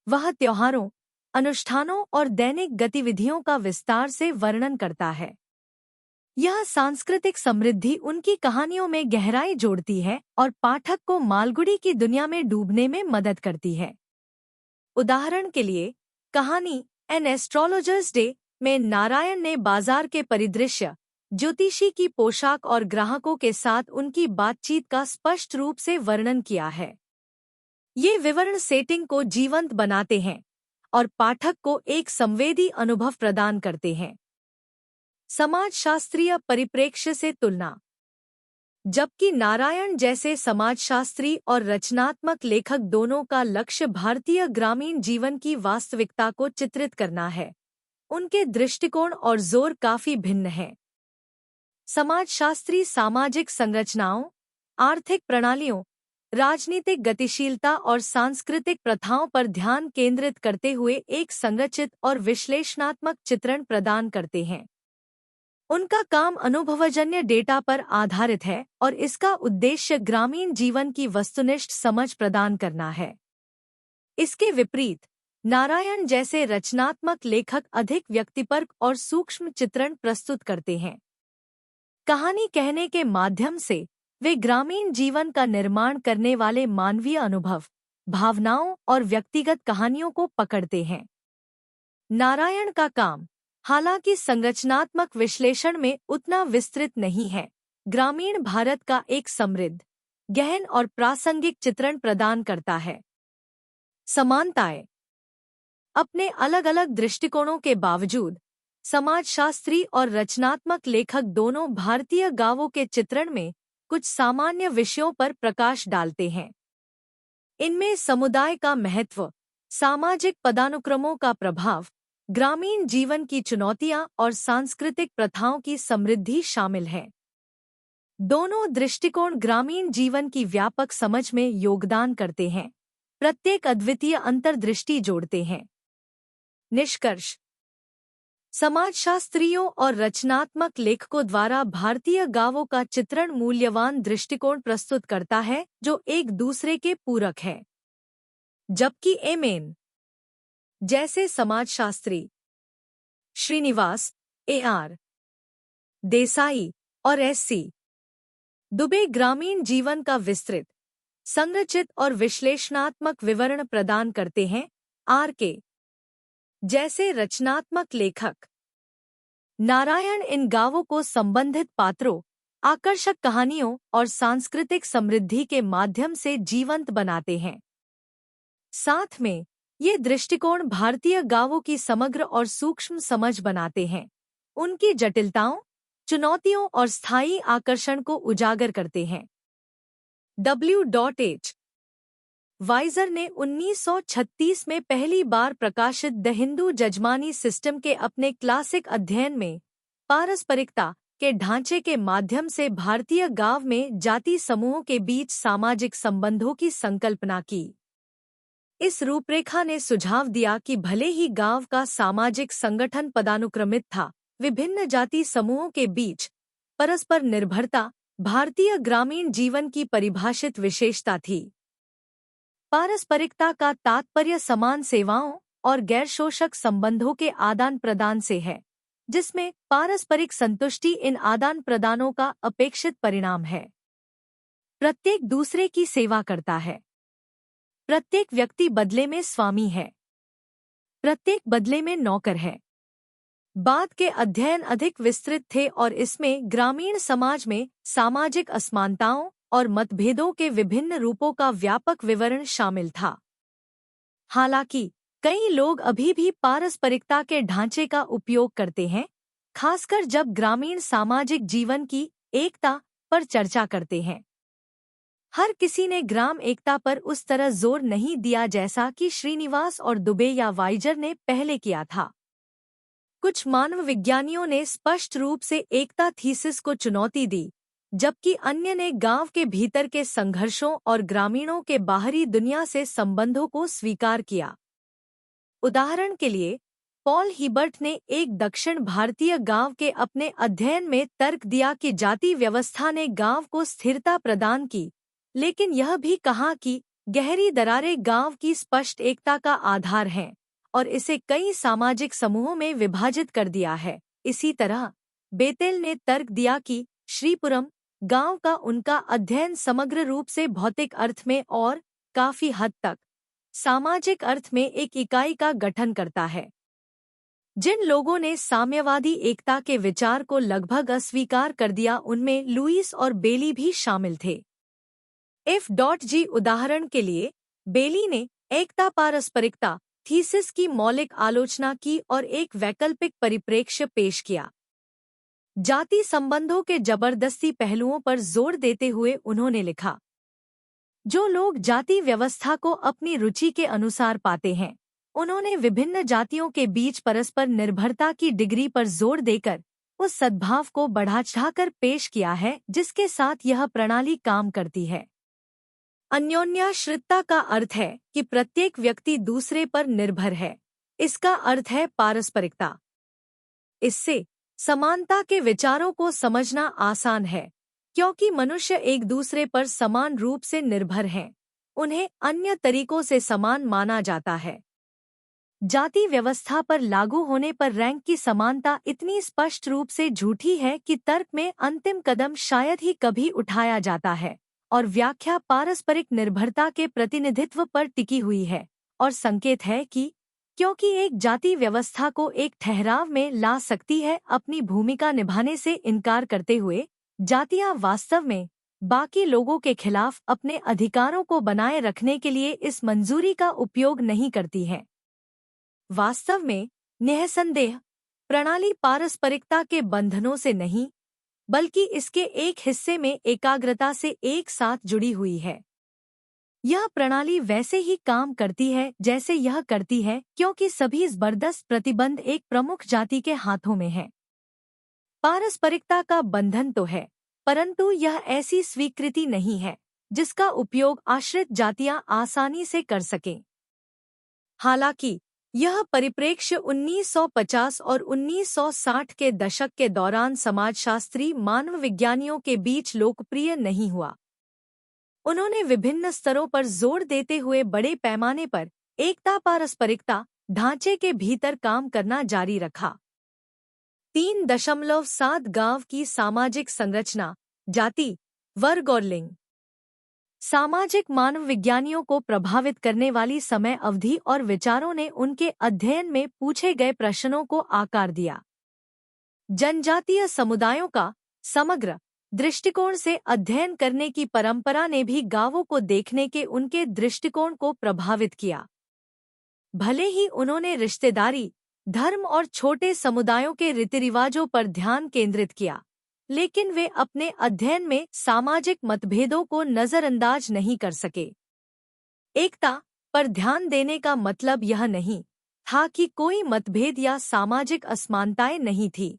वह त्योहारों, अनुष्ठानों और दैनिक गतिविधियों का विस्तार से वर्णन करता है। यह सांस्कृतिक समृद्धि उनकी कहानियों में गहराई जोड़ती है और पाठक को मालगुडी की दुनिया में डूबने में मदद करती है। उदाहरण के लिए, कहानी एन एस्ट्रोलॉजर्स डे में नारायण ने बाजार के परिदृश्य, ज्योतिषी की पोशाक और ग्राहकों के साथ उनकी बातचीत का स्पष्ट रूप से वर्णन किया है। ये विवरण सेटिंग को जीवंत बनाते हैं और पाठक को एक संवेदी अनुभव प्रदान करते हैं। समाजशास्त्रीय परिप्रेक्ष्य से तुलना। जबकि नारायण जैसे समाजशास्त्री और रचनात्मक लेखक दोनों का लक्ष्य भारतीय ग्रामीण जीवन की वास्तविकता को चित्रित करना है, उनके दृष्टिकोण और जोर काफी भिन्न है। समाजशास्त्री सामाजिक संरचनाओं, आर्थिक प्रणालियों, राजनीतिक गतिशीलता और सांस्कृतिक प्रथाओं पर ध्यान केंद्रित करते हुए एक संरचित और विश्लेषणात्मक चित्रण प्रदान करते हैं। उनका काम अनुभवजन्य डेटा पर आधारित है और इसका उद्देश्य ग्रामीण जीवन की वस्तुनिष्ठ समझ प्रदान करना है। इसके विपरीत, नारायण जैसे रचनात्मक लेखक अधिक व्यक्तिपरक और सूक्ष्म चित्रण प्रस्तुत करते हैं। कहानी कहने के माध्यम से वे ग्रामीण जीवन का निर्माण करने वाले मानवीय अनुभव, भावनाओं और व्यक्तिगत कहानियों को पकड़ते हैं। नारायण का काम, हालांकि संरचनात्मक विश्लेषण में उतना विस्तृत नहीं है, ग्रामीण भारत का एक समृद्ध, गहन और प्रासंगिक चित्रण प्रदान करता है। समानताएं। अपने अलग अलग दृष्टिकोणों के बावजूद समाजशास्त्री और रचनात्मक लेखक दोनों भारतीय गांवों के चित्रण में कुछ सामान्य विषयों पर प्रकाश डालते हैं। इनमें समुदाय का महत्व, सामाजिक पदानुक्रमों का प्रभाव, ग्रामीण जीवन की चुनौतियां और सांस्कृतिक प्रथाओं की समृद्धि शामिल है। दोनों दृष्टिकोण ग्रामीण जीवन की व्यापक समझ में योगदान करते हैं, प्रत्येक अद्वितीय अंतर्दृष्टि जोड़ते हैं। निष्कर्ष। समाजशास्त्रियों और रचनात्मक लेखकों द्वारा भारतीय गांवों का चित्रण मूल्यवान दृष्टिकोण प्रस्तुत करता है जो एक दूसरे के पूरक है। जबकि एमएन जैसे समाजशास्त्री श्रीनिवास, एआर देसाई और एससी दुबे ग्रामीण जीवन का विस्तृत, संरचित और विश्लेषणात्मक विवरण प्रदान करते हैं, आर.के. जैसे रचनात्मक लेखक नारायण इन गांवों को संबंधित पात्रों, आकर्षक कहानियों और सांस्कृतिक समृद्धि के माध्यम से जीवंत बनाते हैं। साथ में ये दृष्टिकोण भारतीय गांवों की समग्र और सूक्ष्म समझ बनाते हैं, उनकी जटिलताओं, चुनौतियों और स्थायी आकर्षण को उजागर करते हैं। W.H. वाइजर ने 1936 में पहली बार प्रकाशित द हिंदू जजमानी सिस्टम के अपने क्लासिक अध्ययन में पारस्परिकता के ढांचे के माध्यम से भारतीय गांव में जाति समूहों के बीच सामाजिक संबंधों की संकल्पना की। इस रूपरेखा ने सुझाव दिया कि भले ही गांव का सामाजिक संगठन पदानुक्रमित था, विभिन्न जाति समूहों के बीच परस्पर निर्भरता भारतीय ग्रामीण जीवन की परिभाषित विशेषता थी। पारस्परिकता का तात्पर्य समान सेवाओं और गैरशोषक संबंधों के आदान प्रदान से है, जिसमें पारस्परिक संतुष्टि इन आदान प्रदानों का अपेक्षित परिणाम है। प्रत्येक दूसरे की सेवा करता है। प्रत्येक व्यक्ति बदले में स्वामी है। प्रत्येक बदले में नौकर है। बाद के अध्ययन अधिक विस्तृत थे और इसमें ग्रामीण समाज में सामाजिक असमानताओं और मतभेदों के विभिन्न रूपों का व्यापक विवरण शामिल था। हालांकि कई लोग अभी भी पारस्परिकता के ढांचे का उपयोग करते हैं, खासकर जब ग्रामीण सामाजिक जीवन की एकता पर चर्चा करते हैं। हर किसी ने ग्राम एकता पर उस तरह जोर नहीं दिया जैसा कि श्रीनिवास और दुबे या वाइजर ने पहले किया था। कुछ मानव विज्ञानियों ने स्पष्ट रूप से एकता थीसिस को चुनौती दी, जबकि अन्य ने गांव के भीतर के संघर्षों और ग्रामीणों के बाहरी दुनिया से संबंधों को स्वीकार किया। उदाहरण के लिए, पॉल हिबर्ट ने एक दक्षिण भारतीय गांव के अपने अध्ययन में तर्क दिया कि जाति व्यवस्था ने गांव को स्थिरता प्रदान की, लेकिन यह भी कहा कि गहरी दरारें गांव की स्पष्ट एकता का आधार हैं और इसे कई सामाजिक समूहों में विभाजित कर दिया है। इसी तरह बेतेल ने तर्क दिया कि श्रीपुरम गांव का उनका अध्ययन समग्र रूप से भौतिक अर्थ में और काफी हद तक सामाजिक अर्थ में एक इकाई का गठन करता है। जिन लोगों ने साम्यवादी एकता के विचार को लगभग अस्वीकार कर दिया उनमें लुईस और बेली भी शामिल थे। F.G. उदाहरण के लिए, बेली ने एकता पारस्परिकता थीसिस की मौलिक आलोचना की और एक वैकल्पिक परिप्रेक्ष्य पेश किया। जाति संबंधों के जबरदस्ती पहलुओं पर जोर देते हुए उन्होंने लिखा, जो लोग जाति व्यवस्था को अपनी रुचि के अनुसार पाते हैं, उन्होंने विभिन्न जातियों के बीच परस्पर निर्भरता की डिग्री पर जोर देकर उस सद्भाव को बढ़ा-चढ़ाकर पेश किया है जिसके साथ यह प्रणाली काम करती है। अन्योन्याश्रितता का अर्थ है कि प्रत्येक व्यक्ति दूसरे पर निर्भर है। इसका अर्थ है पारस्परिकता। इससे समानता के विचारों को समझना आसान है, क्योंकि मनुष्य एक दूसरे पर समान रूप से निर्भर हैं। उन्हें अन्य तरीकों से समान माना जाता है। जाति व्यवस्था पर लागू होने पर रैंक की समानता इतनी स्पष्ट रूप से झूठी है कि तर्क में अंतिम कदम शायद ही कभी उठाया जाता है और व्याख्या पारस्परिक निर्भरता के प्रतिनिधित्व पर टिकी हुई है और संकेत है कि क्योंकि एक जाति व्यवस्था को एक ठहराव में ला सकती है, अपनी भूमिका निभाने से इनकार करते हुए जातियां वास्तव में बाकी लोगों के खिलाफ अपने अधिकारों को बनाए रखने के लिए इस मंजूरी का उपयोग नहीं करती है। वास्तव में निःसंदेह प्रणाली पारस्परिकता के बंधनों से नहीं बल्कि इसके एक हिस्से में एकाग्रता से एक साथ जुड़ी हुई है। यह प्रणाली वैसे ही काम करती है जैसे यह करती है क्योंकि सभी जबरदस्त प्रतिबंध एक प्रमुख जाति के हाथों में है। पारस्परिकता का बंधन तो है, परंतु यह ऐसी स्वीकृति नहीं है जिसका उपयोग आश्रित जातियां आसानी से कर सकें। हालांकि यह परिप्रेक्ष्य 1950 और 1960 के दशक के दौरान समाजशास्त्री मानवविज्ञानियों के बीच लोकप्रिय नहीं हुआ। उन्होंने विभिन्न स्तरों पर जोर देते हुए बड़े पैमाने पर एकता पारस्परिकता ढांचे के भीतर काम करना जारी रखा। 3.7 गांव की सामाजिक संरचना, जाति, वर्ग और लिंग। सामाजिक मानवविज्ञानियों को प्रभावित करने वाली समय अवधि और विचारों ने उनके अध्ययन में पूछे गए प्रश्नों को आकार दिया। जनजातीय समुदायों का समग्र दृष्टिकोण से अध्ययन करने की परंपरा ने भी गांवों को देखने के उनके दृष्टिकोण को प्रभावित किया। भले ही उन्होंने रिश्तेदारी, धर्म और छोटे समुदायों के रीति-रिवाजों पर ध्यान केंद्रित किया, लेकिन वे अपने अध्ययन में सामाजिक मतभेदों को नजरअंदाज नहीं कर सके। एकता पर ध्यान देने का मतलब यह नहीं था कि कोई मतभेद या सामाजिक असमानताएं नहीं थी।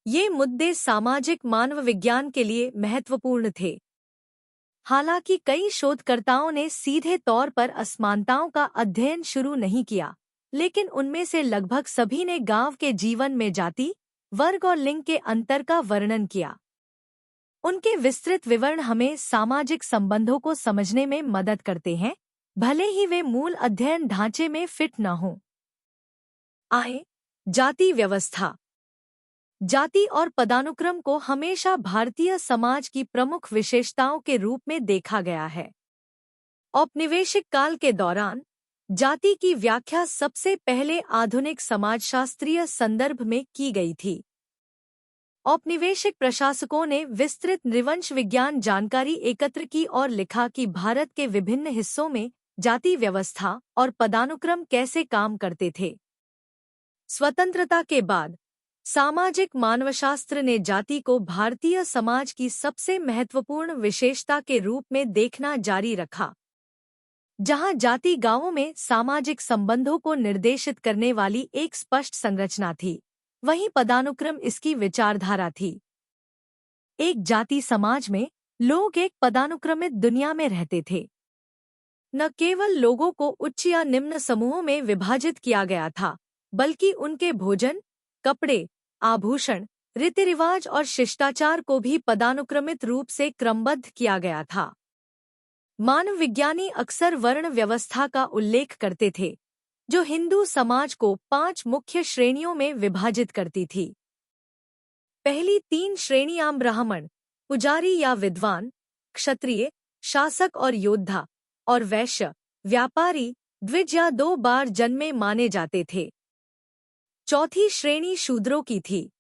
ये मुद्दे सामाजिक मानवविज्ञान के लिए महत्वपूर्ण थे। हालांकि कई शोधकर्ताओं ने सीधे तौर पर असमानताओं का अध्ययन शुरू नहीं किया, लेकिन उनमें से लगभग सभी ने गांव के जीवन में जाति, वर्ग और लिंग के अंतर का वर्णन किया। उनके विस्तृत विवरण हमें सामाजिक संबंधों को समझने में मदद करते हैं, भले ही वे मूल अध्ययन ढांचे में फिट न हों। जाति व्यवस्था। जाति और पदानुक्रम को हमेशा भारतीय समाज की प्रमुख विशेषताओं के रूप में देखा गया है। औपनिवेशिक काल के दौरान जाति की व्याख्या सबसे पहले आधुनिक समाजशास्त्रीय संदर्भ में की गई थी। औपनिवेशिक प्रशासकों ने विस्तृत नृवंश विज्ञान जानकारी एकत्र की और लिखा कि भारत के विभिन्न हिस्सों में जाति व्यवस्था और पदानुक्रम कैसे काम करते थे। स्वतंत्रता के बाद सामाजिक मानवशास्त्र ने जाति को भारतीय समाज की सबसे महत्वपूर्ण विशेषता के रूप में देखना जारी रखा। जहां जाति गांवों में सामाजिक संबंधों को निर्देशित करने वाली एक स्पष्ट संरचना थी, वहीं पदानुक्रम इसकी विचारधारा थी। एक जाति समाज में लोग एक पदानुक्रमित दुनिया में रहते थे। न केवल लोगों को उच्च या निम्न समूहों में विभाजित किया गया था, बल्कि उनके भोजन, कपड़े, आभूषण, रीति-रिवाज और शिष्टाचार को भी पदानुक्रमित रूप से क्रमबद्ध किया गया था। मानवविज्ञानी अक्सर वर्ण व्यवस्था का उल्लेख करते थे, जो हिंदू समाज को 5 मुख्य श्रेणियों में विभाजित करती थी। पहली 3 श्रेणियां ब्राह्मण, पुजारी या विद्वान, क्षत्रिय, शासक और योद्धा, और वैश्य, व्यापारी, द्विज या 2 बार जन्मे माने जाते थे। चौथी श्रेणी शूद्रों की थी,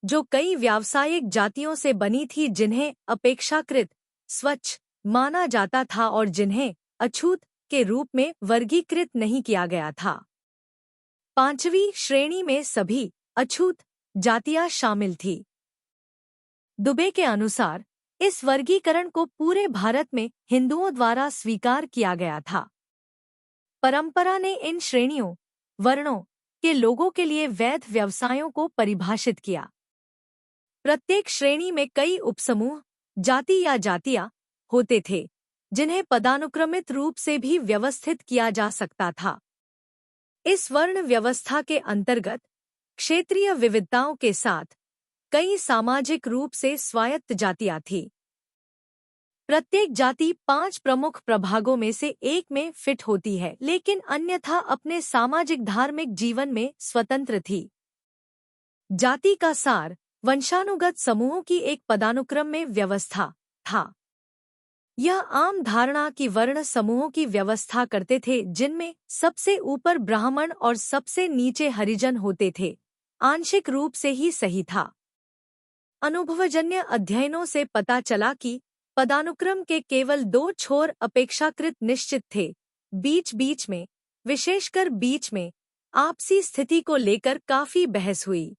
जो कई व्यावसायिक जातियों से बनी थी जिन्हें अपेक्षाकृत स्वच्छ माना जाता था और जिन्हें अछूत के रूप में वर्गीकृत नहीं किया गया था। 5वीं श्रेणी में सभी अछूत जातियां शामिल थी। दुबे के अनुसार इस वर्गीकरण को पूरे भारत में हिंदुओं द्वारा स्वीकार किया गया था। परंपरा ने इन श्रेणियों, वर्णों के लोगों के लिए वैध व्यवसायों को परिभाषित किया। प्रत्येक श्रेणी में कई उपसमूह, जाति या जातियां होते थे, जिन्हें पदानुक्रमित रूप से भी व्यवस्थित किया जा सकता था। इस वर्ण व्यवस्था के अंतर्गत क्षेत्रीय विविधताओं के साथ कई सामाजिक रूप से स्वायत्त जातियां थीं। प्रत्येक जाति 5 प्रमुख प्रभागों में से एक में फिट होती है, लेकिन अन्यथा अपने सामाजिक धार्मिक जीवन में स्वतंत्र थी। जाति का सार वंशानुगत समूहों की एक पदानुक्रम में व्यवस्था था। यह आम धारणा कि वर्ण समूहों की व्यवस्था करते थे जिनमें सबसे ऊपर ब्राह्मण और सबसे नीचे हरिजन होते थे, आंशिक रूप से ही सही था। अनुभवजन्य अध्ययनों से पता चला कि पदानुक्रम के केवल दो छोर अपेक्षाकृत निश्चित थे। बीच बीच में, विशेषकर बीच में, आपसी स्थिति को लेकर काफी बहस हुई।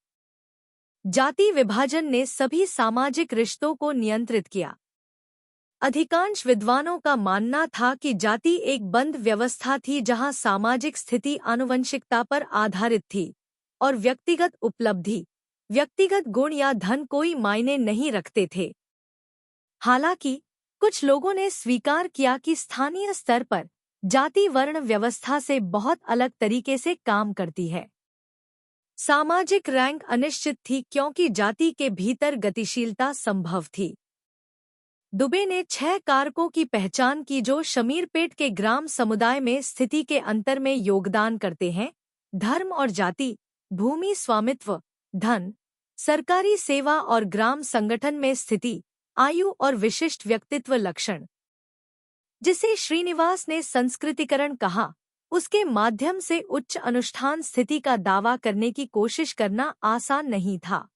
जाति विभाजन ने सभी सामाजिक रिश्तों को नियंत्रित किया। अधिकांश विद्वानों का मानना था कि जाति एक बंद व्यवस्था थी जहां सामाजिक स्थिति आनुवंशिकता पर आधारित थी और व्यक्तिगत उपलब्धि, व्यक्तिगत गुण या धन कोई मायने नहीं रखते थे। हालांकि कुछ लोगों ने स्वीकार किया कि स्थानीय स्तर पर जाति वर्ण व्यवस्था से बहुत अलग तरीके से काम करती है। सामाजिक रैंक अनिश्चित थी क्योंकि जाति के भीतर गतिशीलता संभव थी। दुबे ने 6 कारकों की पहचान की जो शमीरपेट के ग्राम समुदाय में स्थिति के अंतर में योगदान करते हैं: धर्म और जाति, भूमि स्वामित्व, धन, सरकारी सेवा और ग्राम संगठन में स्थिति, आयु और विशिष्ट व्यक्तित्व लक्षण। जिसे श्रीनिवास ने संस्कृतिकरण कहा, उसके माध्यम से उच्च अनुष्ठान स्थिति का दावा करने की कोशिश करना आसान नहीं था।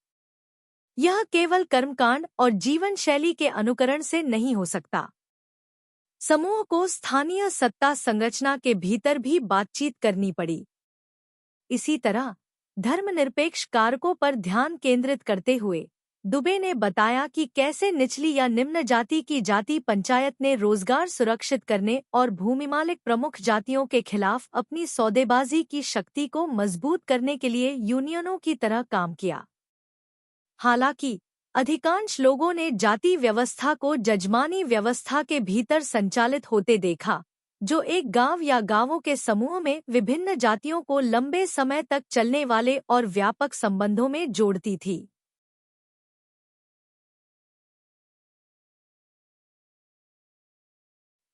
यह केवल कर्मकांड और जीवन शैली के अनुकरण से नहीं हो सकता। समूह को स्थानीय सत्ता संरचना के भीतर भी बातचीत करनी पड़ी। इसी तरह धर्मनिरपेक्ष कारकों पर ध्यान केंद्रित करते हुए दुबे ने बताया कि कैसे निचली या निम्न जाति की जाति पंचायत ने रोजगार सुरक्षित करने और भूमिमालिक प्रमुख जातियों के खिलाफ अपनी सौदेबाजी की शक्ति को मजबूत करने के लिए यूनियनों की तरह काम किया। हालांकि अधिकांश लोगों ने जाति व्यवस्था को जजमानी व्यवस्था के भीतर संचालित होते देखा, जो एक गांव या गांवों के समूह में विभिन्न जातियों को लंबे समय तक चलने वाले और व्यापक संबंधों में जोड़ती थी।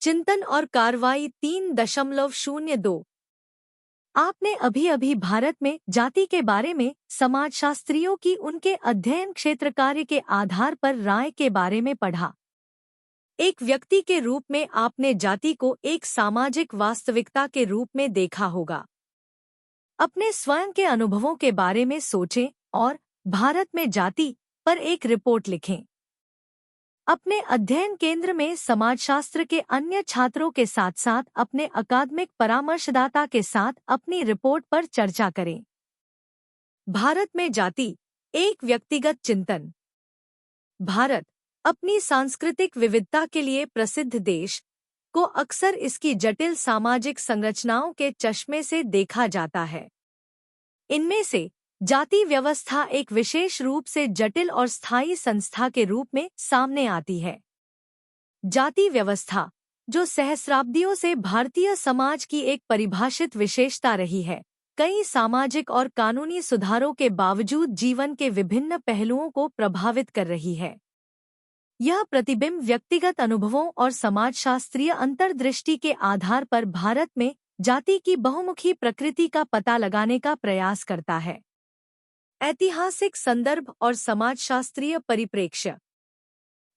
चिंतन और कार्रवाई 3.02। आपने अभी भारत में जाति के बारे में समाजशास्त्रियों की उनके अध्ययन क्षेत्र कार्य के आधार पर राय के बारे में पढ़ा। एक व्यक्ति के रूप में आपने जाति को एक सामाजिक वास्तविकता के रूप में देखा होगा। अपने स्वयं के अनुभवों के बारे में सोचें और भारत में जाति पर एक रिपोर्ट लिखें। अपने अध्ययन केंद्र में समाजशास्त्र के अन्य छात्रों के साथ साथ अपने अकादमिक परामर्शदाता के साथ अपनी रिपोर्ट पर चर्चा करें। भारत में जाति एक व्यक्तिगत चिंतन। भारत अपनी सांस्कृतिक विविधता के लिए प्रसिद्ध देश को अक्सर इसकी जटिल सामाजिक संरचनाओं के चश्मे से देखा जाता है। इनमें से जाति व्यवस्था एक विशेष रूप से जटिल और स्थायी संस्था के रूप में सामने आती है। जाति व्यवस्था, जो सहस्राब्दियों से भारतीय समाज की एक परिभाषित विशेषता रही है, कई सामाजिक और कानूनी सुधारों के बावजूद जीवन के विभिन्न पहलुओं को प्रभावित कर रही है। यह प्रतिबिंब व्यक्तिगत अनुभवों और समाजशास्त्रीय अंतर्दृष्टि के आधार पर भारत में जाति की बहुमुखी प्रकृति का पता लगाने का प्रयास करता है। ऐतिहासिक संदर्भ और समाजशास्त्रीय परिप्रेक्ष्य।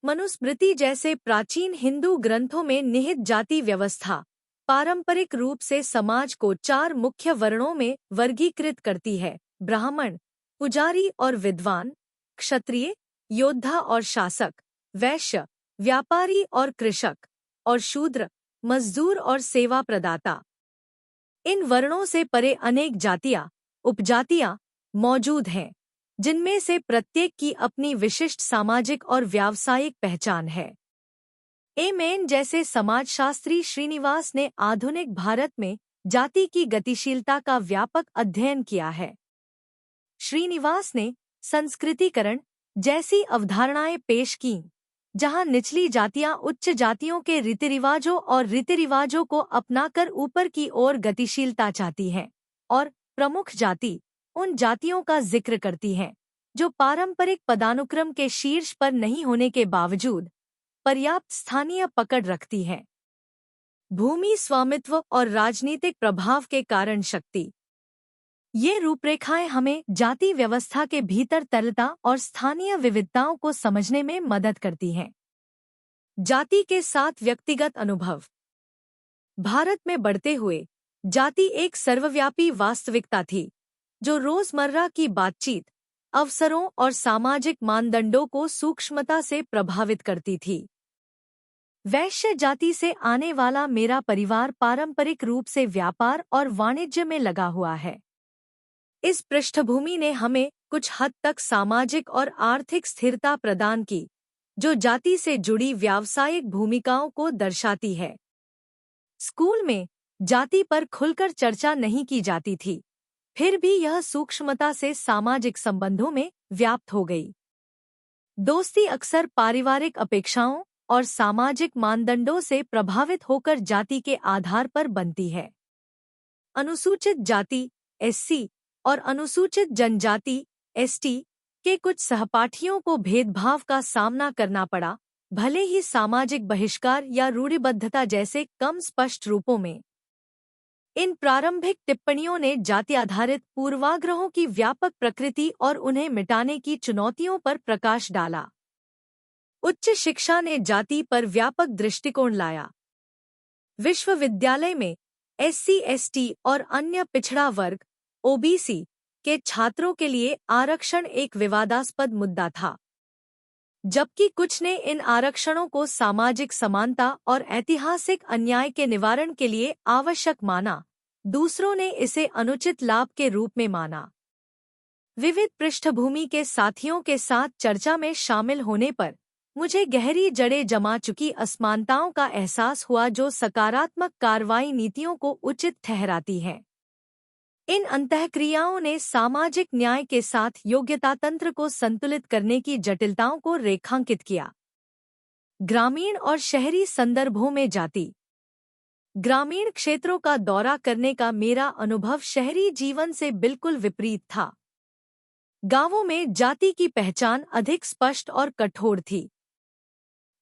मनुस्मृति जैसे प्राचीन हिंदू ग्रंथों में निहित जाति व्यवस्था पारंपरिक रूप से समाज को 4 मुख्य वर्णों में वर्गीकृत करती है: ब्राह्मण, पुजारी और विद्वान, क्षत्रिय, योद्धा और शासक, वैश्य, व्यापारी और कृषक, और शूद्र, मजदूर और सेवा प्रदाता। इन वर्णों से परे अनेक जातियां, उपजातियां मौजूद हैं, जिनमें से प्रत्येक की अपनी विशिष्ट सामाजिक और व्यावसायिक पहचान है। एमेन जैसे समाजशास्त्री श्रीनिवास ने आधुनिक भारत में जाति की गतिशीलता का व्यापक अध्ययन किया है। श्रीनिवास ने संस्कृतिकरण जैसी अवधारणाएं पेश कीं, जहां निचली जातियां उच्च जातियों के रीतिरिवाजों और रीतिरिवाजों को अपनाकर ऊपर की ओर गतिशीलता चाहती हैं, और प्रमुख जाति उन जातियों का जिक्र करती हैं जो पारंपरिक पदानुक्रम के शीर्ष पर नहीं होने के बावजूद पर्याप्त स्थानीय पकड़ रखती हैं। भूमि स्वामित्व और राजनीतिक प्रभाव के कारण शक्ति। ये रूपरेखाएं हमें जाति व्यवस्था के भीतर तरलता और स्थानीय विविधताओं को समझने में मदद करती हैं। जाति के साथ व्यक्तिगत अनुभव। भारत में बढ़ते हुए जाति एक सर्वव्यापी वास्तविकता थी, जो रोजमर्रा की बातचीत, अवसरों और सामाजिक मानदंडों को सूक्ष्मता से प्रभावित करती थी। वैश्य जाति से आने वाला मेरा परिवार पारंपरिक रूप से व्यापार और वाणिज्य में लगा हुआ है। इस पृष्ठभूमि ने हमें कुछ हद तक सामाजिक और आर्थिक स्थिरता प्रदान की, जो जाति से जुड़ी व्यावसायिक भूमिकाओं को दर्शाती है। स्कूल में जाति पर खुलकर चर्चा नहीं की जाती थी, फिर भी यह सूक्ष्मता से सामाजिक संबंधों में व्याप्त हो गई। दोस्ती अक्सर पारिवारिक अपेक्षाओं और सामाजिक मानदंडों से प्रभावित होकर जाति के आधार पर बनती है। अनुसूचित जाति एससी और अनुसूचित जनजाति एसटी के कुछ सहपाठियों को भेदभाव का सामना करना पड़ा, भले ही सामाजिक बहिष्कार या रूढ़िबद्धता जैसे कम स्पष्ट रूपों में। इन प्रारंभिक टिप्पणियों ने जाति आधारित पूर्वाग्रहों की व्यापक प्रकृति और उन्हें मिटाने की चुनौतियों पर प्रकाश डाला। उच्च शिक्षा ने जाति पर व्यापक दृष्टिकोण लाया। विश्वविद्यालय में एससी, एसटी और अन्य पिछड़ा वर्ग ओबीसी के छात्रों के लिए आरक्षण एक विवादास्पद मुद्दा था। जबकि कुछ ने इन आरक्षणों को सामाजिक समानता और ऐतिहासिक अन्याय के निवारण के लिए आवश्यक माना, दूसरों ने इसे अनुचित लाभ के रूप में माना। विविध पृष्ठभूमि के साथियों के साथ चर्चा में शामिल होने पर मुझे गहरी जड़ें जमा चुकी असमानताओं का एहसास हुआ, जो सकारात्मक कार्रवाई नीतियों को उचित ठहराती हैं। इन अंतःक्रियाओं ने सामाजिक न्याय के साथ योग्यता तंत्र को संतुलित करने की जटिलताओं को रेखांकित किया। ग्रामीण और शहरी संदर्भों में जाति। ग्रामीण क्षेत्रों का दौरा करने का मेरा अनुभव शहरी जीवन से बिल्कुल विपरीत था। गांवों में जाति की पहचान अधिक स्पष्ट और कठोर थी।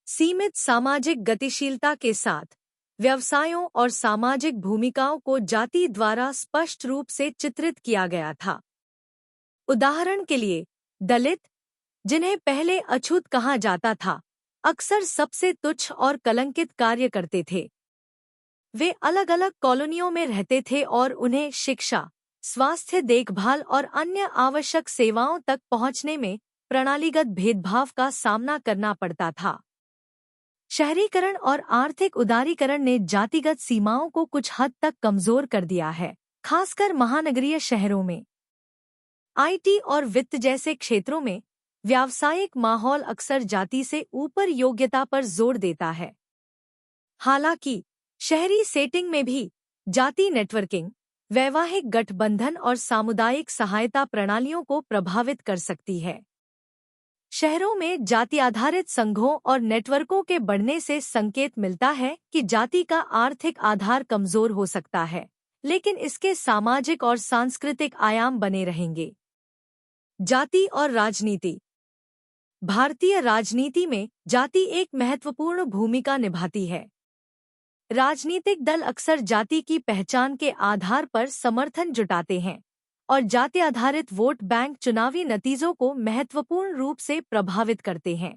सीमित सामाजिक गतिशीलता के साथ व्यवसायों और सामाजिक भूमिकाओं को जाति द्वारा स्पष्ट रूप से चित्रित किया गया था। उदाहरण के लिए, दलित, जिन्हें पहले अछूत कहा जाता था, अक्सर सबसे तुच्छ और कलंकित कार्य करते थे। वे अलग अलग कॉलोनियों में रहते थे और उन्हें शिक्षा, स्वास्थ्य देखभाल और अन्य आवश्यक सेवाओं तक पहुंचने में प्रणालीगत भेदभाव का सामना करना पड़ता था। शहरीकरण और आर्थिक उदारीकरण ने जातिगत सीमाओं को कुछ हद तक कमजोर कर दिया है, खासकर महानगरीय शहरों में। आईटी और वित्त जैसे क्षेत्रों में व्यावसायिक माहौल अक्सर जाति से ऊपर योग्यता पर जोर देता है। हालांकि शहरी सेटिंग में भी जाति नेटवर्किंग, वैवाहिक गठबंधन और सामुदायिक सहायता प्रणालियों को प्रभावित कर सकती है। शहरों में जाति आधारित संघों और नेटवर्कों के बढ़ने से संकेत मिलता है कि जाति का आर्थिक आधार कमजोर हो सकता है, लेकिन इसके सामाजिक और सांस्कृतिक आयाम बने रहेंगे। जाति और राजनीति। भारतीय राजनीति में जाति एक महत्वपूर्ण भूमिका निभाती है। राजनीतिक दल अक्सर जाति की पहचान के आधार पर समर्थन जुटाते हैं और जाति आधारित वोट बैंक चुनावी नतीजों को महत्वपूर्ण रूप से प्रभावित करते हैं।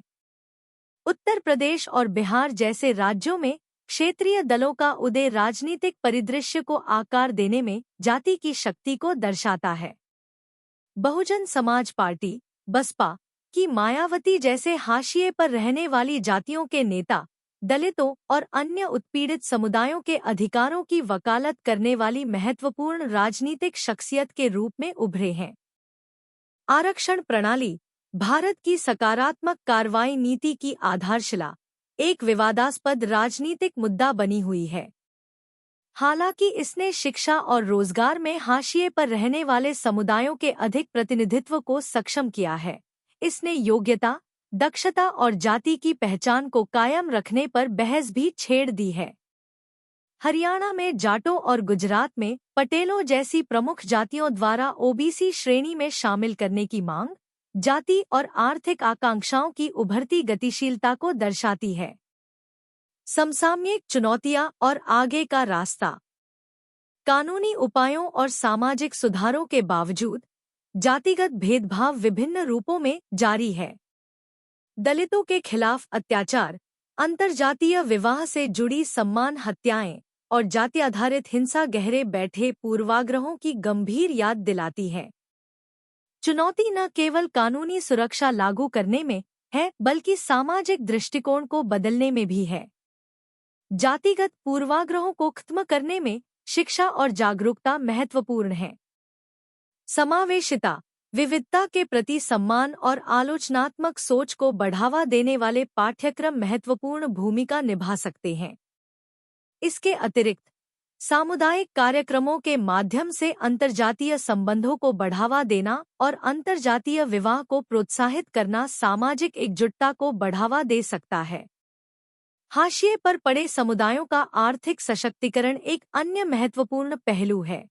उत्तर प्रदेश और बिहार जैसे राज्यों में क्षेत्रीय दलों का उदय राजनीतिक परिदृश्य को आकार देने में जाति की शक्ति को दर्शाता है। बहुजन समाज पार्टी बसपा की मायावती जैसे हाशिए पर रहने वाली जातियों के नेता दलितों और अन्य उत्पीड़ित समुदायों के अधिकारों की वकालत करने वाली महत्वपूर्ण राजनीतिक शख्सियत के रूप में उभरे हैं। आरक्षण प्रणाली भारत की सकारात्मक कार्रवाई नीति की आधारशिला एक विवादास्पद राजनीतिक मुद्दा बनी हुई है। हालांकि इसने शिक्षा और रोजगार में हाशिए पर रहने वाले समुदायों के अधिक प्रतिनिधित्व को सक्षम किया है। इसने योग्यता, दक्षता और जाति की पहचान को कायम रखने पर बहस भी छेड़ दी है। हरियाणा में जाटों और गुजरात में पटेलों जैसी प्रमुख जातियों द्वारा ओबीसी श्रेणी में शामिल करने की मांग जाति और आर्थिक आकांक्षाओं की उभरती गतिशीलता को दर्शाती है। समसामयिक चुनौतियां और आगे का रास्ता। कानूनी उपायों और सामाजिक सुधारों के बावजूद जातिगत भेदभाव विभिन्न रूपों में जारी है। दलितों के खिलाफ अत्याचार, अंतर्जातीय विवाह से जुड़ी सम्मान हत्याएं और जाति आधारित हिंसा गहरे बैठे पूर्वाग्रहों की गंभीर याद दिलाती है। चुनौती न केवल कानूनी सुरक्षा लागू करने में है, बल्कि सामाजिक दृष्टिकोण को बदलने में भी है। जातिगत पूर्वाग्रहों को खत्म करने में शिक्षा और जागरूकता महत्वपूर्ण है। समावेशिता, विविधता के प्रति सम्मान और आलोचनात्मक सोच को बढ़ावा देने वाले पाठ्यक्रम महत्वपूर्ण भूमिका निभा सकते हैं। इसके अतिरिक्त सामुदायिक कार्यक्रमों के माध्यम से अंतर्जातीय संबंधों को बढ़ावा देना और अंतर्जातीय विवाह को प्रोत्साहित करना सामाजिक एकजुटता को बढ़ावा दे सकता है। हाशिए पर पड़े समुदायों का आर्थिक सशक्तिकरण एक अन्य महत्वपूर्ण पहलू है।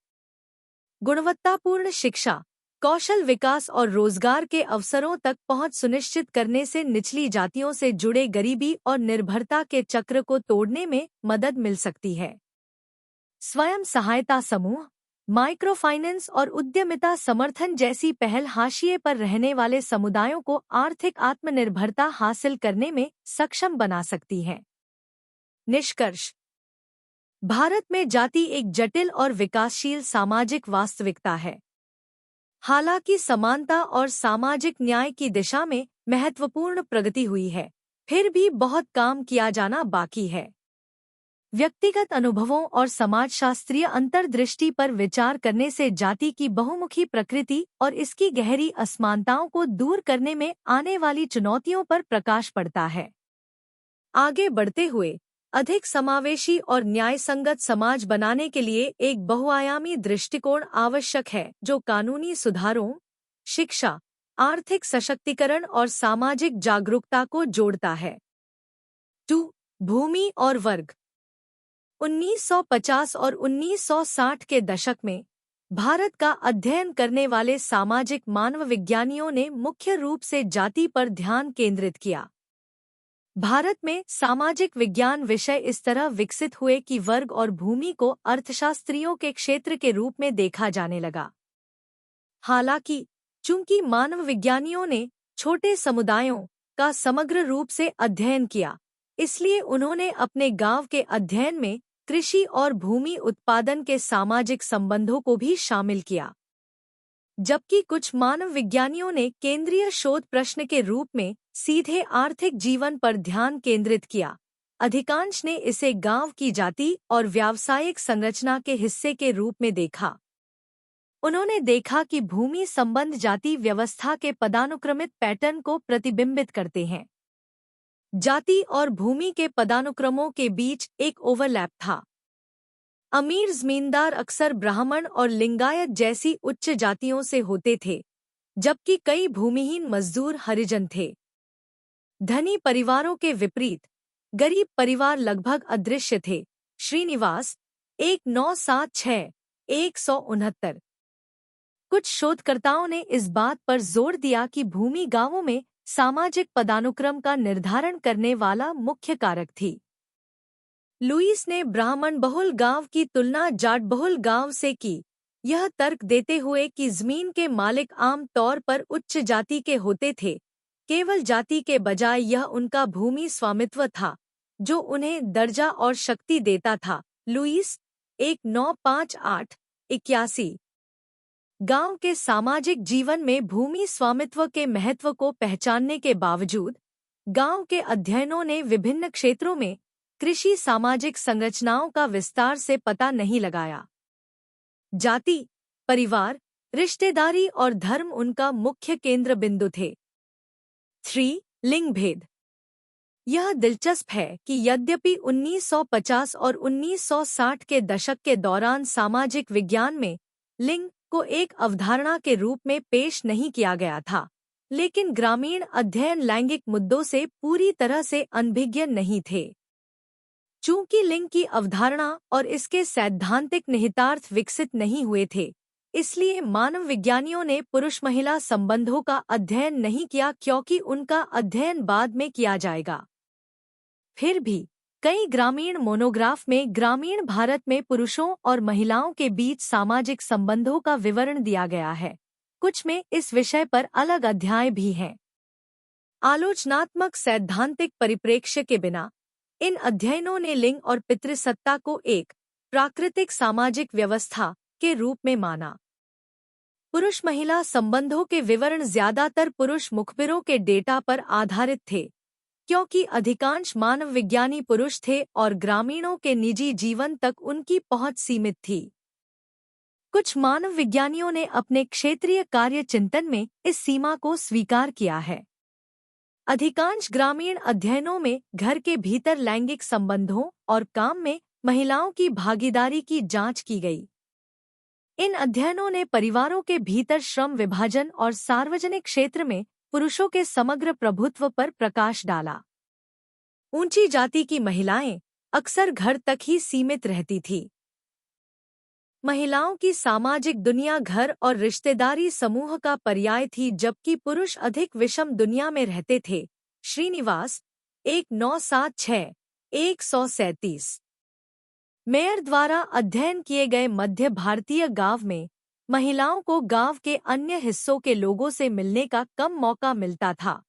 गुणवत्तापूर्ण शिक्षा, कौशल विकास और रोजगार के अवसरों तक पहुंच सुनिश्चित करने से निचली जातियों से जुड़े गरीबी और निर्भरता के चक्र को तोड़ने में मदद मिल सकती है। स्वयं सहायता समूह, माइक्रो फाइनेंस और उद्यमिता समर्थन जैसी पहल हाशिए पर रहने वाले समुदायों को आर्थिक आत्मनिर्भरता हासिल करने में सक्षम बना सकती है। निष्कर्ष: भारत में जाति एक जटिल और विकासशील सामाजिक वास्तविकता है। हालांकि समानता और सामाजिक न्याय की दिशा में महत्वपूर्ण प्रगति हुई है, फिर भी बहुत काम किया जाना बाकी है। व्यक्तिगत अनुभवों और समाजशास्त्रीय अंतर्दृष्टि पर विचार करने से जाति की बहुमुखी प्रकृति और इसकी गहरी असमानताओं को दूर करने में आने वाली चुनौतियों पर प्रकाश पड़ता है। आगे बढ़ते हुए अधिक समावेशी और न्यायसंगत समाज बनाने के लिए एक बहुआयामी दृष्टिकोण आवश्यक है, जो कानूनी सुधारों, शिक्षा, आर्थिक सशक्तिकरण और सामाजिक जागरूकता को जोड़ता है। 2. भूमि और वर्ग। 1950 और 1960 के दशक में भारत का अध्ययन करने वाले सामाजिक मानवविज्ञानियों ने मुख्य रूप से जाति पर ध्यान केंद्रित किया। भारत में सामाजिक विज्ञान विषय इस तरह विकसित हुए कि वर्ग और भूमि को अर्थशास्त्रियों के क्षेत्र के रूप में देखा जाने लगा। हालांकि चूंकि मानवविज्ञानियों ने छोटे समुदायों का समग्र रूप से अध्ययन किया, इसलिए उन्होंने अपने गांव के अध्ययन में कृषि और भूमि उत्पादन के सामाजिक संबंधों को भी शामिल किया। जबकि कुछ मानव विज्ञानियों ने केंद्रीय शोध प्रश्न के रूप में सीधे आर्थिक जीवन पर ध्यान केंद्रित किया, अधिकांश ने इसे गांव की जाति और व्यावसायिक संरचना के हिस्से के रूप में देखा। उन्होंने देखा कि भूमि संबंध जाति व्यवस्था के पदानुक्रमित पैटर्न को प्रतिबिंबित करते हैं। जाति और भूमि के पदानुक्रमों के बीच एक ओवरलैप था। अमीर जमींदार अक्सर ब्राह्मण और लिंगायत जैसी उच्च जातियों से होते थे, जबकि कई भूमिहीन मजदूर हरिजन थे। धनी परिवारों के विपरीत गरीब परिवार लगभग अदृश्य थे। श्रीनिवास 1976-169। कुछ शोधकर्ताओं ने इस बात पर जोर दिया कि भूमि गांवों में सामाजिक पदानुक्रम का निर्धारण करने वाला मुख्य कारक थी। लुईस ने ब्राह्मण बहुल गांव की तुलना जाट बहुल गांव से की, यह तर्क देते हुए कि जमीन के मालिक आम तौर पर उच्च जाति के होते थे। केवल जाति के बजाय यह उनका भूमि स्वामित्व था जो उन्हें दर्जा और शक्ति देता था। लुईस 1958-81। गांव के सामाजिक जीवन में भूमि स्वामित्व के महत्व को पहचानने के बावजूद गांव के अध्ययनों ने विभिन्न क्षेत्रों में कृषि सामाजिक संरचनाओं का विस्तार से पता नहीं लगाया। जाति, परिवार, रिश्तेदारी और धर्म उनका मुख्य केंद्र बिंदु थे। 3. लिंग भेद। यह दिलचस्प है कि यद्यपि 1950 और 1960 के दशक के दौरान सामाजिक विज्ञान में लिंग को एक अवधारणा के रूप में पेश नहीं किया गया था, लेकिन ग्रामीण अध्ययन लैंगिक मुद्दों से पूरी तरह से अनभिज्ञ नहीं थे। चूंकि लिंग की अवधारणा और इसके सैद्धांतिक निहितार्थ विकसित नहीं हुए थे, इसलिए मानव विज्ञानियों ने पुरुष महिला संबंधों का अध्ययन नहीं किया, क्योंकि उनका अध्ययन बाद में किया जाएगा। फिर भी कई ग्रामीण मोनोग्राफ में ग्रामीण भारत में पुरुषों और महिलाओं के बीच सामाजिक संबंधों का विवरण दिया गया है। कुछ में इस विषय पर अलग अध्याय भी हैं। आलोचनात्मक सैद्धांतिक परिप्रेक्ष्य के बिना इन अध्ययनों ने लिंग और पितृसत्ता को एक प्राकृतिक सामाजिक व्यवस्था के रूप में माना। पुरुष महिला संबंधों के विवरण ज्यादातर पुरुष मुखबिरों के डेटा पर आधारित थे, क्योंकि अधिकांश मानव विज्ञानी पुरुष थे और ग्रामीणों के निजी जीवन तक उनकी पहुंच सीमित थी। कुछ मानव विज्ञानियों ने अपने क्षेत्रीय कार्य चिंतन में इस सीमा को स्वीकार किया है। अधिकांश ग्रामीण अध्ययनों में घर के भीतर लैंगिक संबंधों और काम में महिलाओं की भागीदारी की जांच की गई। इन अध्ययनों ने परिवारों के भीतर श्रम विभाजन और सार्वजनिक क्षेत्र में पुरुषों के समग्र प्रभुत्व पर प्रकाश डाला। ऊंची जाति की महिलाएं अक्सर घर तक ही सीमित रहती थीं। महिलाओं की सामाजिक दुनिया घर और रिश्तेदारी समूह का पर्याय थी, जबकि पुरुष अधिक विषम दुनिया में रहते थे। श्रीनिवास 1976-137 मेयर द्वारा अध्ययन किए गए मध्य भारतीय गांव में महिलाओं को गांव के अन्य हिस्सों के लोगों से मिलने का कम मौका मिलता था।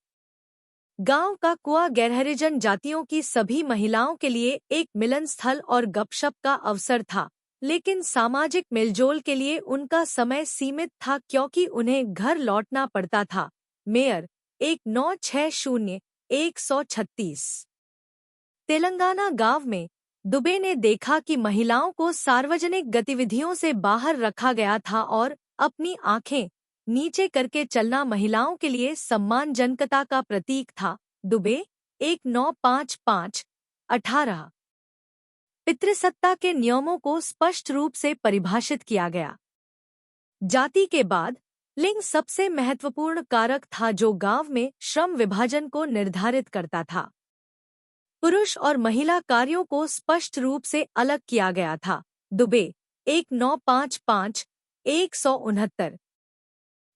गांव का कुआं गैरहरिजन जातियों की सभी महिलाओं के लिए एक मिलन स्थल और गपशप का अवसर था, लेकिन सामाजिक मिलजोल के लिए उनका समय सीमित था क्योंकि उन्हें घर लौटना पड़ता था। मेयर 1960-136 तेलंगाना गांव में दुबे ने देखा कि महिलाओं को सार्वजनिक गतिविधियों से बाहर रखा गया था और अपनी आंखें नीचे करके चलना महिलाओं के लिए सम्मानजनकता का प्रतीक था। दुबे 1955-18 पितृसत्ता के नियमों को स्पष्ट रूप से परिभाषित किया गया। जाति के बाद लिंग सबसे महत्वपूर्ण कारक था जो गांव में श्रम विभाजन को निर्धारित करता था। पुरुष और महिला कार्यों को स्पष्ट रूप से अलग किया गया था। दुबे 1955-169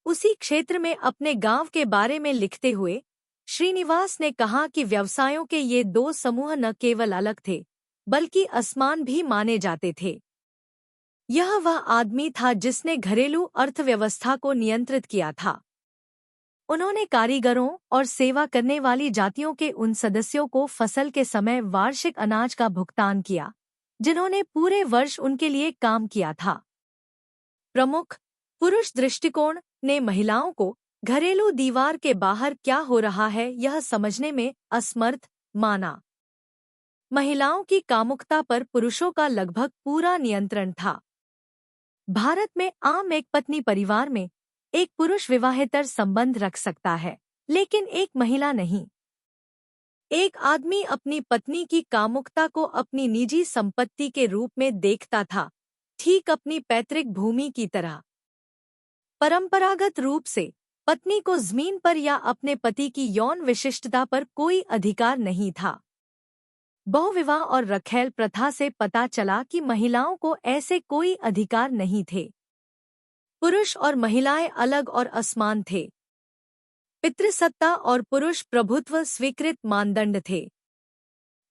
उसी क्षेत्र में अपने गांव के बारे में लिखते हुए श्रीनिवास ने कहा कि व्यवसायों के ये दो समूह न केवल अलग थे बल्कि असमान भी माने जाते थे। यह वह आदमी था जिसने घरेलू अर्थव्यवस्था को नियंत्रित किया था। उन्होंने कारीगरों और सेवा करने वाली जातियों के उन सदस्यों को फसल के समय वार्षिक अनाज का भुगतान किया जिन्होंने पूरे वर्ष उनके लिए काम किया था। प्रमुख पुरुष दृष्टिकोण ने महिलाओं को घरेलू दीवार के बाहर क्या हो रहा है यह समझने में असमर्थ माना। महिलाओं की कामुकता पर पुरुषों का लगभग पूरा नियंत्रण था। भारत में आम एक पत्नी परिवार में एक पुरुष विवाहेतर संबंध रख सकता है, लेकिन एक महिला नहीं। एक आदमी अपनी पत्नी की कामुकता को अपनी निजी संपत्ति के रूप में देखता था, ठीक अपनी पैतृक भूमि की तरह। परंपरागत रूप से पत्नी को जमीन पर या अपने पति की यौन विशिष्टता पर कोई अधिकार नहीं था। बहुविवाह और रखैल प्रथा से पता चला कि महिलाओं को ऐसे कोई अधिकार नहीं थे। पुरुष और महिलाएं अलग और असमान थे। पितृसत्ता और पुरुष प्रभुत्व स्वीकृत मानदंड थे।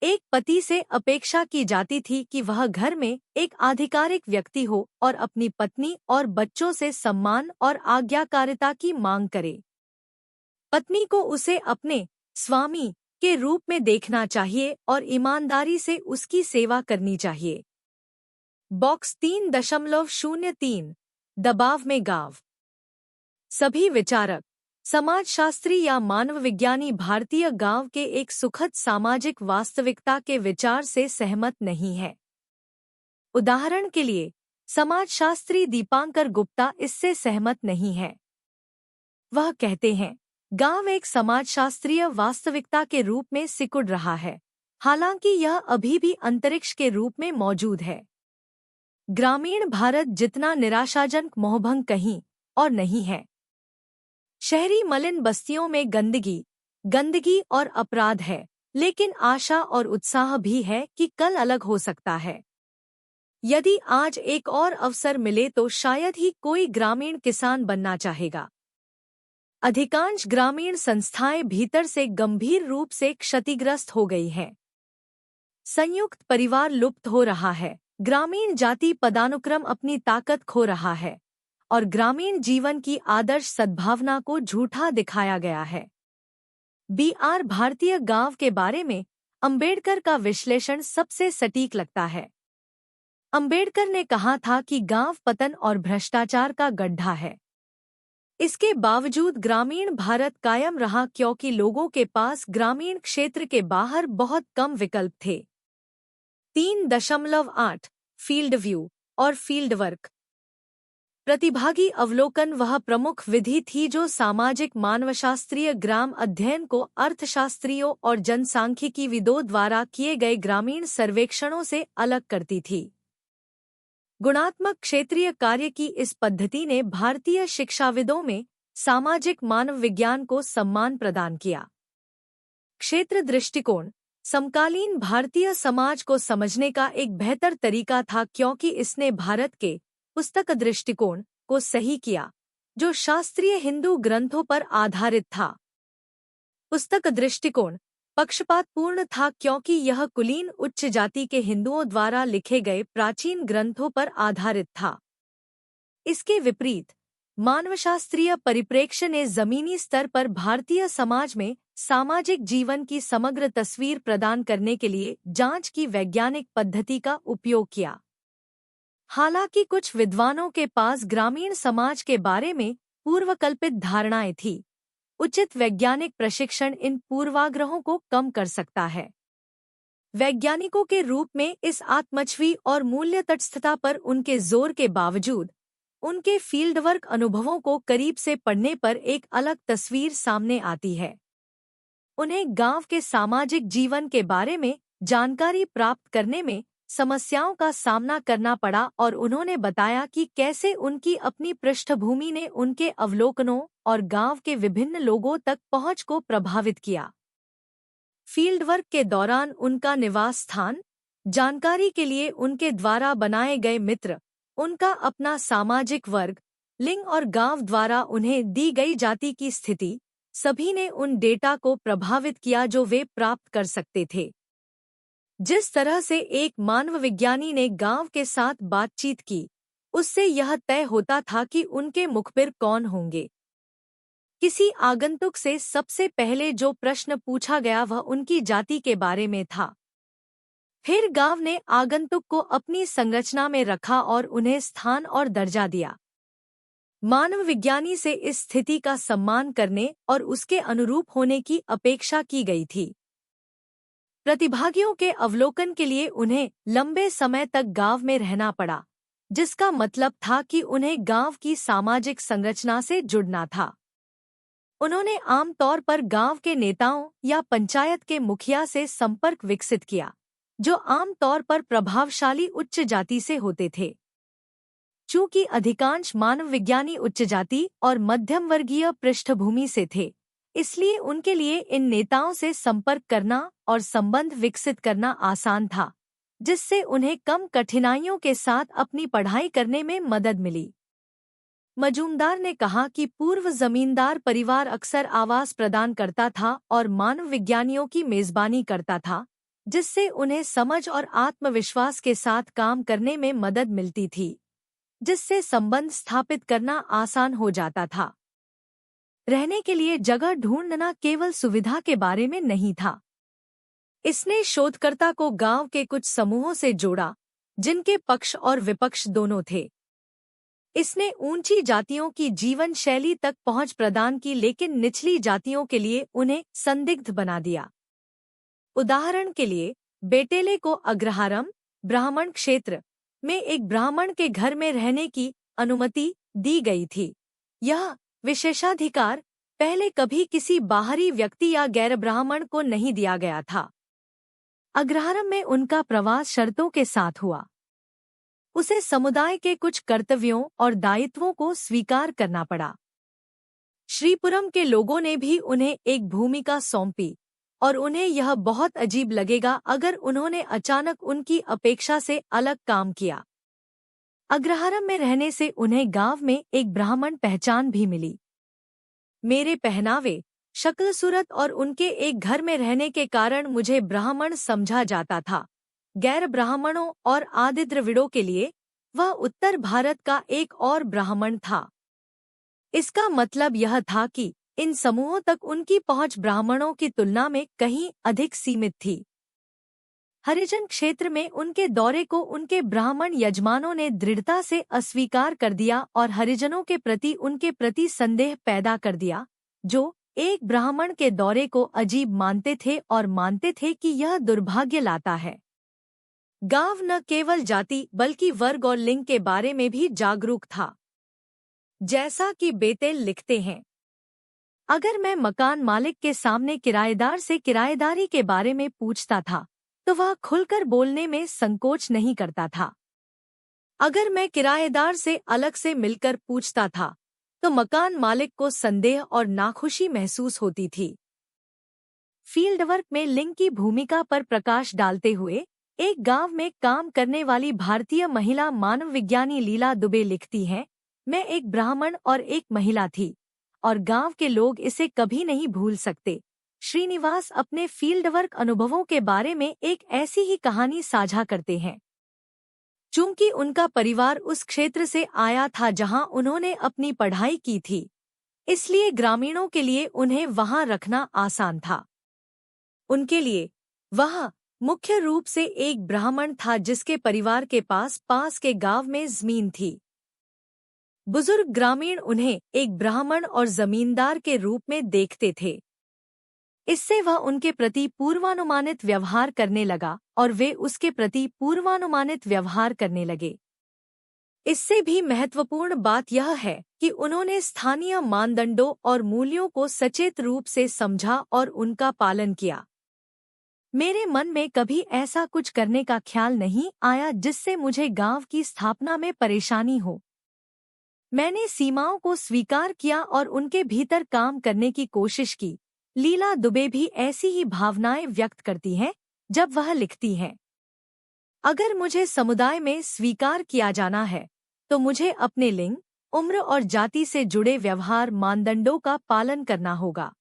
एक पति से अपेक्षा की जाती थी कि वह घर में एक आधिकारिक व्यक्ति हो और अपनी पत्नी और बच्चों से सम्मान और आज्ञाकारिता की मांग करे। पत्नी को उसे अपने स्वामी के रूप में देखना चाहिए और ईमानदारी से उसकी सेवा करनी चाहिए। बॉक्स 3.03 दबाव में गांव। सभी विचारक, समाजशास्त्री या मानव विज्ञानी भारतीय गांव के एक सुखद सामाजिक वास्तविकता के विचार से सहमत नहीं है। उदाहरण के लिए, समाजशास्त्री दीपांकर गुप्ता इससे सहमत नहीं है। वह कहते हैं, गांव एक समाजशास्त्रीय वास्तविकता के रूप में सिकुड़ रहा है, हालांकि यह अभी भी अंतरिक्ष के रूप में मौजूद है। ग्रामीण भारत जितना निराशाजनक मोहभंग कहीं और नहीं है। शहरी मलिन बस्तियों में गंदगी और अपराध है, लेकिन आशा और उत्साह भी है कि कल अलग हो सकता है। यदि आज एक और अवसर मिले तो शायद ही कोई ग्रामीण किसान बनना चाहेगा। अधिकांश ग्रामीण संस्थाएं भीतर से गंभीर रूप से क्षतिग्रस्त हो गई हैं। संयुक्त परिवार लुप्त हो रहा है, ग्रामीण जाति पदानुक्रम अपनी ताकत खो रहा है और ग्रामीण जीवन की आदर्श सद्भावना को झूठा दिखाया गया है। BR भारतीय गांव के बारे में अंबेडकर का विश्लेषण सबसे सटीक लगता है। अंबेडकर ने कहा था कि गांव पतन और भ्रष्टाचार का गड्ढा है। इसके बावजूद ग्रामीण भारत कायम रहा क्योंकि लोगों के पास ग्रामीण क्षेत्र के बाहर बहुत कम विकल्प थे। 3.8 फील्ड व्यू और फील्ड वर्क। प्रतिभागी अवलोकन वह प्रमुख विधि थी जो सामाजिक मानवशास्त्रीय ग्राम अध्ययन को अर्थशास्त्रियों और जनसांख्यिकीविदों द्वारा किए गए ग्रामीण सर्वेक्षणों से अलग करती थी। गुणात्मक क्षेत्रीय कार्य की इस पद्धति ने भारतीय शिक्षाविदों में सामाजिक मानव विज्ञान को सम्मान प्रदान किया। क्षेत्र दृष्टिकोण समकालीन भारतीय समाज को समझने का एक बेहतर तरीका था क्योंकि इसने भारत के पुस्तक दृष्टिकोण को सही किया, जो शास्त्रीय हिंदू ग्रंथों पर आधारित था। पुस्तक दृष्टिकोण पक्षपातपूर्ण था क्योंकि यह कुलीन उच्च जाति के हिंदुओं द्वारा लिखे गए प्राचीन ग्रंथों पर आधारित था। इसके विपरीत मानवशास्त्रीय परिप्रेक्ष्य ने जमीनी स्तर पर भारतीय समाज में सामाजिक जीवन की समग्र तस्वीर प्रदान करने के लिए जांच की वैज्ञानिक पद्धति का उपयोग किया। हालांकि कुछ विद्वानों के पास ग्रामीण समाज के बारे में पूर्वकल्पित धारणाएं थीं, उचित वैज्ञानिक प्रशिक्षण इन पूर्वाग्रहों को कम कर सकता है। वैज्ञानिकों के रूप में इस आत्मच्छवि और मूल्य तटस्थता पर उनके जोर के बावजूद उनके फील्डवर्क अनुभवों को करीब से पढ़ने पर एक अलग तस्वीर सामने आती है। उन्हें गांव के सामाजिक जीवन के बारे में जानकारी प्राप्त करने में समस्याओं का सामना करना पड़ा और उन्होंने बताया कि कैसे उनकी अपनी पृष्ठभूमि ने उनके अवलोकनों और गांव के विभिन्न लोगों तक पहुंच को प्रभावित किया। फील्डवर्क के दौरान उनका निवास स्थान, जानकारी के लिए उनके द्वारा बनाए गए मित्र, उनका अपना सामाजिक वर्ग, लिंग और गांव द्वारा उन्हें दी गई जाति की स्थिति, सभी ने उन डेटा को प्रभावित किया जो वे प्राप्त कर सकते थे। जिस तरह से एक मानवविज्ञानी ने गांव के साथ बातचीत की, उससे यह तय होता था कि उनके मुखबिर कौन होंगे। किसी आगंतुक से सबसे पहले जो प्रश्न पूछा गया वह उनकी जाति के बारे में था। फिर गांव ने आगंतुक को अपनी संरचना में रखा और उन्हें स्थान और दर्जा दिया। मानवविज्ञानी से इस स्थिति का सम्मान करने और उसके अनुरूप होने की अपेक्षा की गई थी। प्रतिभागियों के अवलोकन के लिए उन्हें लंबे समय तक गांव में रहना पड़ा, जिसका मतलब था कि उन्हें गांव की सामाजिक संरचना से जुड़ना था। उन्होंने आमतौर पर गांव के नेताओं या पंचायत के मुखिया से संपर्क विकसित किया, जो आमतौर पर प्रभावशाली उच्च जाति से होते थे। चूंकि अधिकांश मानवविज्ञानी उच्च जाति और मध्यम वर्गीय पृष्ठभूमि से थे, इसलिए उनके लिए इन नेताओं से संपर्क करना और संबंध विकसित करना आसान था, जिससे उन्हें कम कठिनाइयों के साथ अपनी पढ़ाई करने में मदद मिली। मजूमदार ने कहा कि पूर्व जमींदार परिवार अक्सर आवास प्रदान करता था और मानवविज्ञानियों की मेजबानी करता था, जिससे उन्हें समझ और आत्मविश्वास के साथ काम करने में मदद मिलती थी, जिससे संबंध स्थापित करना आसान हो जाता था। रहने के लिए जगह ढूंढना केवल सुविधा के बारे में नहीं था। इसने शोधकर्ता को गांव के कुछ समूहों से जोड़ा, जिनके पक्ष और विपक्ष दोनों थे। इसने ऊंची जातियों की जीवन शैली तक पहुंच प्रदान की, लेकिन निचली जातियों के लिए उन्हें संदिग्ध बना दिया। उदाहरण के लिए, बेटेले को अग्रहारम ब्राह्मण क्षेत्र में एक ब्राह्मण के घर में रहने की अनुमति दी गई थी। यह विशेषाधिकार पहले कभी किसी बाहरी व्यक्ति या गैर ब्राह्मण को नहीं दिया गया था। अग्रहारम में उनका प्रवास शर्तों के साथ हुआ। उसे समुदाय के कुछ कर्तव्यों और दायित्वों को स्वीकार करना पड़ा। श्रीपुरम के लोगों ने भी उन्हें एक भूमिका सौंपी और उन्हें यह बहुत अजीब लगेगा अगर उन्होंने अचानक उनकी अपेक्षा से अलग काम किया। अग्रहारम में रहने से उन्हें गांव में एक ब्राह्मण पहचान भी मिली। मेरे पहनावे, शक्ल सूरत और उनके एक घर में रहने के कारण मुझे ब्राह्मण समझा जाता था। गैर ब्राह्मणों और आदि द्रविड़ों के लिए वह उत्तर भारत का एक और ब्राह्मण था। इसका मतलब यह था कि इन समूहों तक उनकी पहुंच ब्राह्मणों की तुलना में कहीं अधिक सीमित थी। हरिजन क्षेत्र में उनके दौरे को उनके ब्राह्मण यजमानों ने दृढ़ता से अस्वीकार कर दिया और हरिजनों के प्रति उनके प्रति संदेह पैदा कर दिया, जो एक ब्राह्मण के दौरे को अजीब मानते थे और मानते थे कि यह दुर्भाग्य लाता है। गांव न केवल जाति बल्कि वर्ग और लिंग के बारे में भी जागरूक था। जैसा कि बेतेल लिखते हैं, अगर मैं मकान मालिक के सामने किराएदार से किराएदारी के बारे में पूछता था तो वह खुलकर बोलने में संकोच नहीं करता था। अगर मैं किराएदार से अलग से मिलकर पूछता था तो मकान मालिक को संदेह और नाखुशी महसूस होती थी। फील्ड वर्क में लिंग की भूमिका पर प्रकाश डालते हुए एक गांव में काम करने वाली भारतीय महिला मानव विज्ञानी लीला दुबे लिखती हैं, मैं एक ब्राह्मण और एक महिला थी और गांव के लोग इसे कभी नहीं भूल सकते। श्रीनिवास अपने फील्ड वर्क अनुभवों के बारे में एक ऐसी ही कहानी साझा करते हैं। चूंकि उनका परिवार उस क्षेत्र से आया था जहां उन्होंने अपनी पढ़ाई की थी, इसलिए ग्रामीणों के लिए उन्हें वहां रखना आसान था। उनके लिए वह मुख्य रूप से एक ब्राह्मण था जिसके परिवार के पास के गांव में जमीन थी। बुजुर्ग ग्रामीण उन्हें एक ब्राह्मण और जमींदार के रूप में देखते थे। इससे वह उनके प्रति पूर्वानुमानित व्यवहार करने लगा और वे उसके प्रति पूर्वानुमानित व्यवहार करने लगे। इससे भी महत्वपूर्ण बात यह है कि उन्होंने स्थानीय मानदंडों और मूल्यों को सचेत रूप से समझा और उनका पालन किया। मेरे मन में कभी ऐसा कुछ करने का ख्याल नहीं आया जिससे मुझे गांव की स्थापना में परेशानी हो। मैंने सीमाओं को स्वीकार किया और उनके भीतर काम करने की कोशिश की। लीला दुबे भी ऐसी ही भावनाएं व्यक्त करती हैं जब वह लिखती हैं, अगर मुझे समुदाय में स्वीकार किया जाना है तो मुझे अपने लिंग, उम्र और जाति से जुड़े व्यवहार मानदंडों का पालन करना होगा।